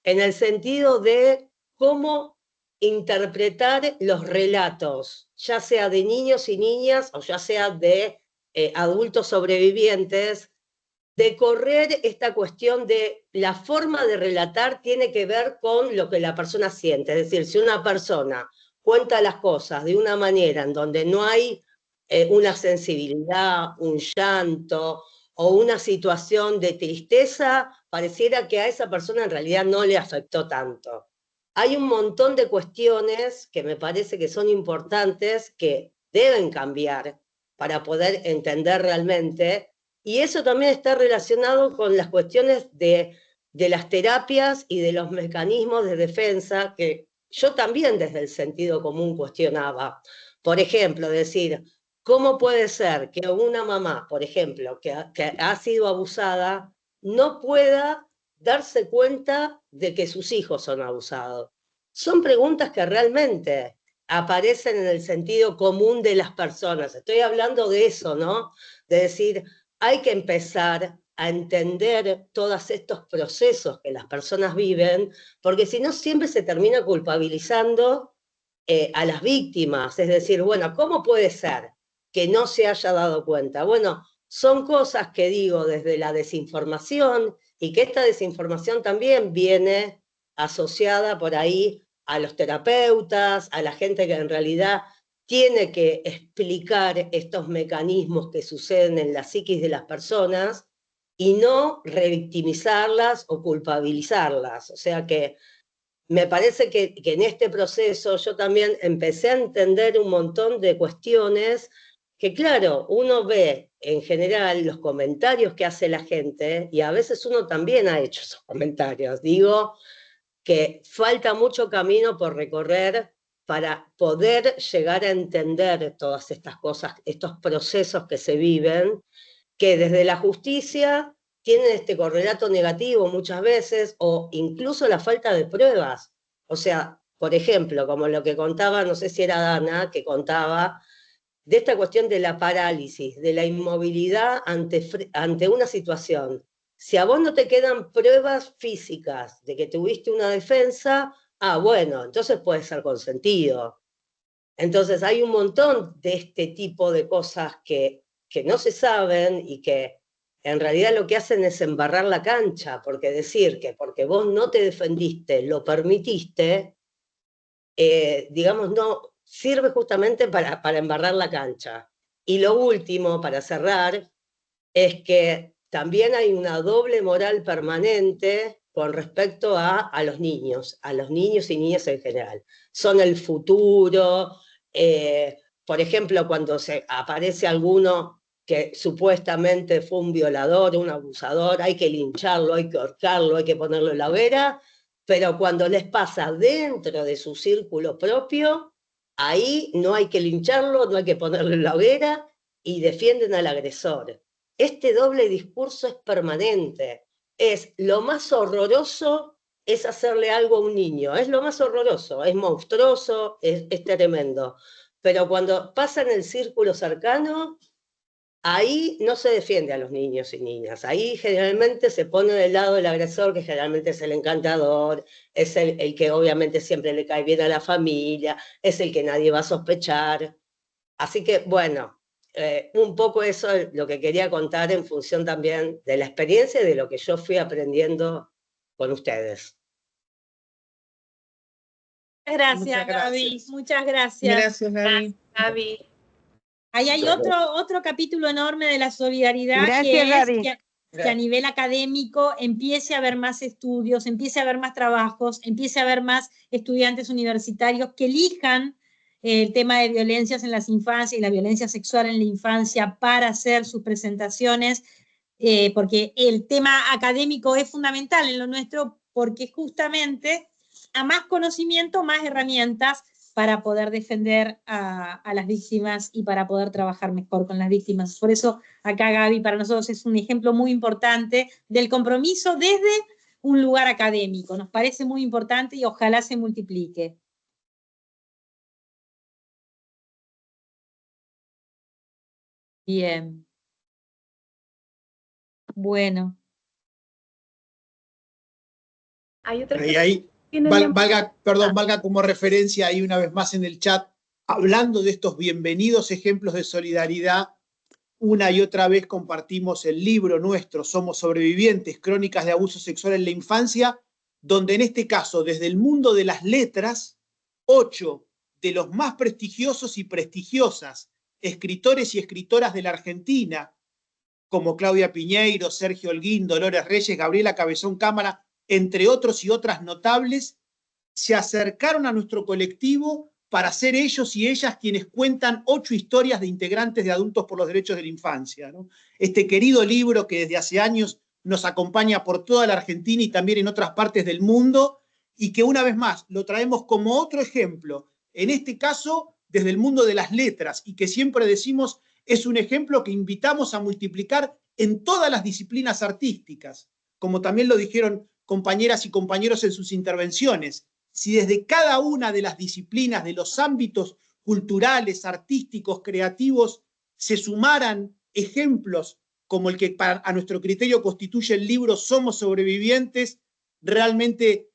en el sentido de cómo interpretar los relatos, ya sea de niños y niñas o ya sea de adultos sobrevivientes, de correr esta cuestión de la forma de relatar tiene que ver con lo que la persona siente. Es decir, si una persona cuenta las cosas de una manera en donde no hay una sensibilidad, un llanto o una situación de tristeza, pareciera que a esa persona en realidad no le afectó tanto. Hay un montón de cuestiones que me parece que son importantes, que deben cambiar para poder entender realmente, y eso también está relacionado con las cuestiones de las terapias y de los mecanismos de defensa que yo también desde el sentido común cuestionaba. Por ejemplo, decir, ¿cómo puede ser que una mamá, por ejemplo, que ha sido abusada, no pueda darse cuenta de que sus hijos son abusados? Son preguntas que realmente aparecen en el sentido común de las personas. Estoy hablando de eso, ¿no? De decir, hay que empezar a entender todos estos procesos que las personas viven, porque si no siempre se termina culpabilizando a las víctimas. Es decir, bueno, ¿cómo puede ser que no se haya dado cuenta? Bueno, son cosas que digo desde la desinformación, y que esta desinformación también viene asociada por ahí a los terapeutas, a la gente que en realidad tiene que explicar estos mecanismos que suceden en la psiquis de las personas y no revictimizarlas o culpabilizarlas. O sea que me parece que en este proceso yo también empecé a entender un montón de cuestiones que, claro, uno ve en general los comentarios que hace la gente, y a veces uno también ha hecho esos comentarios. Digo que falta mucho camino por recorrer para poder llegar a entender todas estas cosas, estos procesos que se viven, que desde la justicia tienen este correlato negativo muchas veces, o incluso la falta de pruebas. O sea, por ejemplo, como lo que contaba, no sé si era Dana, que contaba de esta cuestión de la parálisis, de la inmovilidad ante una situación. Si a vos no te quedan pruebas físicas de que tuviste una defensa, bueno, entonces puede ser consentido. Entonces hay un montón de este tipo de cosas que no se saben y que en realidad lo que hacen es embarrar la cancha, porque decir que porque vos no te defendiste, lo permitiste, digamos, no sirve justamente para embarrar la cancha. Y lo último, para cerrar, es que también hay una doble moral permanente con respecto a los niños y niñas en general. Son el futuro. Por ejemplo, cuando aparece alguno que supuestamente fue un violador, un abusador, hay que lincharlo, hay que ahorcarlo, hay que ponerlo en la hoguera, pero cuando les pasa dentro de su círculo propio, ahí no hay que lincharlo, no hay que ponerlo en la hoguera, y defienden al agresor. Este doble discurso es permanente. Es lo más horroroso, es hacerle algo a un niño. Es lo más horroroso, es monstruoso, es tremendo. Pero cuando pasa en el círculo cercano, ahí no se defiende a los niños y niñas. Ahí generalmente se pone del lado del agresor, que generalmente es el encantador, es el que obviamente siempre le cae bien a la familia, es el que nadie va a sospechar. Así que, bueno, un poco eso es lo que quería contar en función también de la experiencia y de lo que yo fui aprendiendo con ustedes. Gracias, Gaby. Muchas gracias. Gracias, Gaby. Gaby. Ahí hay otro capítulo enorme de la solidaridad. Gracias, Gaby. Que a nivel académico empiece a haber más estudios, empiece a haber más trabajos, empiece a haber más estudiantes universitarios que elijan el tema de violencias en las infancias y la violencia sexual en la infancia para hacer sus presentaciones, porque el tema académico es fundamental en lo nuestro, porque justamente a más conocimiento, más herramientas para poder defender a las víctimas y para poder trabajar mejor con las víctimas. Por eso acá, Gaby, para nosotros es un ejemplo muy importante del compromiso desde un lugar académico. Nos parece muy importante y ojalá se multiplique. Bien. Bueno. Hay otra valga como referencia ahí una vez más en el chat, hablando de estos bienvenidos ejemplos de solidaridad, una y otra vez compartimos el libro nuestro, Somos Sobrevivientes, Crónicas de Abuso Sexual en la Infancia, donde en este caso, desde el mundo de las letras, 8 de los más prestigiosos y prestigiosas escritores y escritoras de la Argentina, como Claudia Piñeiro, Sergio Holguín, Dolores Reyes, Gabriela Cabezón Cámara, entre otros y otras notables, se acercaron a nuestro colectivo para ser ellos y ellas quienes cuentan 8 historias de integrantes de Adultos por los Derechos de la Infancia, ¿no? Este querido libro que desde hace años nos acompaña por toda la Argentina y también en otras partes del mundo, y que una vez más lo traemos como otro ejemplo, en este caso desde el mundo de las letras, y que siempre decimos es un ejemplo que invitamos a multiplicar en todas las disciplinas artísticas, como también lo dijeron compañeras y compañeros en sus intervenciones. si desde cada una de las disciplinas, de los ámbitos culturales, artísticos, creativos, se sumaran ejemplos como el que a nuestro criterio constituye el libro Somos Sobrevivientes, realmente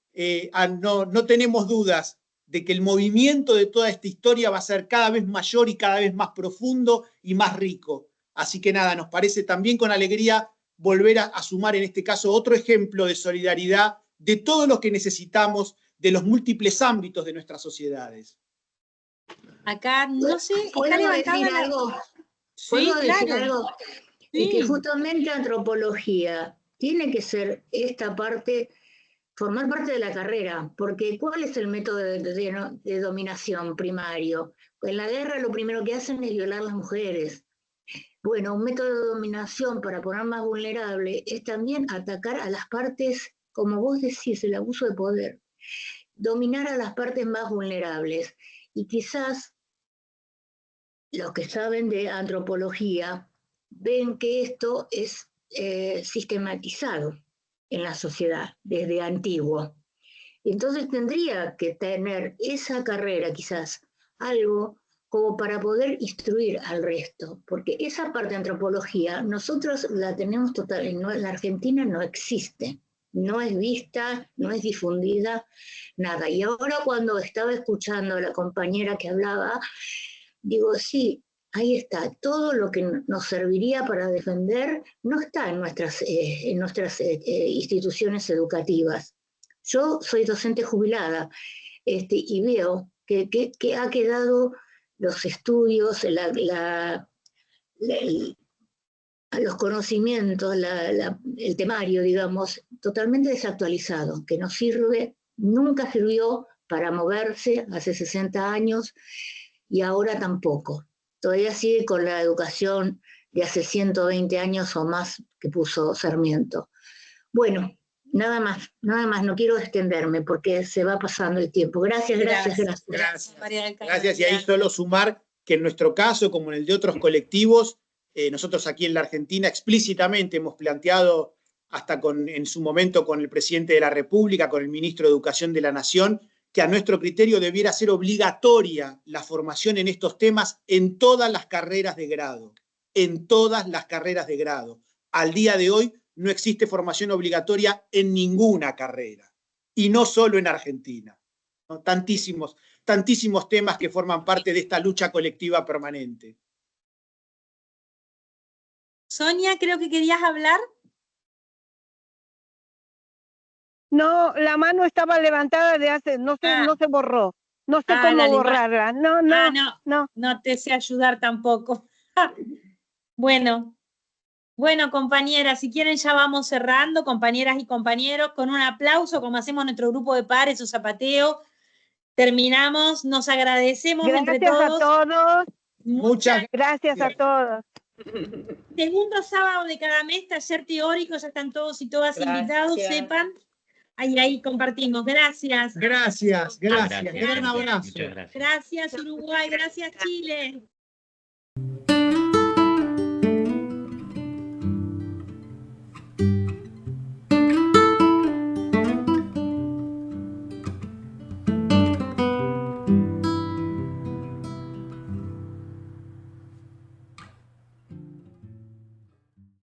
no tenemos dudas de que el movimiento de toda esta historia va a ser cada vez mayor y cada vez más profundo y más rico. Así que nada, nos parece también con alegría volver a sumar en este caso otro ejemplo de solidaridad de todo lo que necesitamos de los múltiples ámbitos de nuestras sociedades. Acá, no sé, ¿Puedo decir algo? ¿Puedo decir algo? Sí. Que justamente antropología tiene que ser esta parte, formar parte de la carrera, porque ¿cuál es el método de dominación primario? En la guerra lo primero que hacen es violar a las mujeres. Bueno, un método de dominación para poner más vulnerable es también atacar a las partes, como vos decís, el abuso de poder. Dominar a las partes más vulnerables. Y quizás los que saben de antropología ven que esto es sistematizado en la sociedad desde antiguo. Entonces tendría que tener esa carrera quizás algo como para poder instruir al resto, porque esa parte de antropología nosotros la tenemos total, en la Argentina no existe, no es vista, no es difundida, nada. Y ahora cuando estaba escuchando a la compañera que hablaba, digo, sí, ahí está, todo lo que nos serviría para defender no está en nuestras instituciones educativas. Yo soy docente jubilada y veo que ha quedado los estudios, los conocimientos, el temario, digamos, totalmente desactualizado, que no sirve, nunca sirvió para moverse hace 60 años y ahora tampoco. Todavía sigue con la educación de hace 120 años o más que puso Sarmiento. Bueno, nada más, no quiero extenderme porque se va pasando el tiempo. Gracias. Gracias, y ahí solo sumar que en nuestro caso, como en el de otros colectivos, nosotros aquí en la Argentina explícitamente hemos planteado, hasta en su momento con el presidente de la República, con el ministro de Educación de la Nación, que a nuestro criterio debiera ser obligatoria la formación en estos temas en todas las carreras de grado, en todas las carreras de grado. Al día de hoy no existe formación obligatoria en ninguna carrera, y no solo en Argentina, ¿no? Tantísimos temas que forman parte de esta lucha colectiva permanente. Sonia, creo que querías hablar. No, la mano estaba levantada de hace, no se borró. No sé cómo borrarla. No te sé ayudar tampoco. Bueno, compañeras, si quieren ya vamos cerrando, compañeras y compañeros, con un aplauso, como hacemos nuestro grupo de pares o zapateo. Terminamos, nos agradecemos entre todos. Gracias a todos. Muchas gracias a todos. Segundo sábado de cada mes, taller teórico, ya están todos y todas invitados, sepan. Ahí compartimos. Gracias. Gracias. Gran abrazo. Gracias Uruguay, gracias Chile.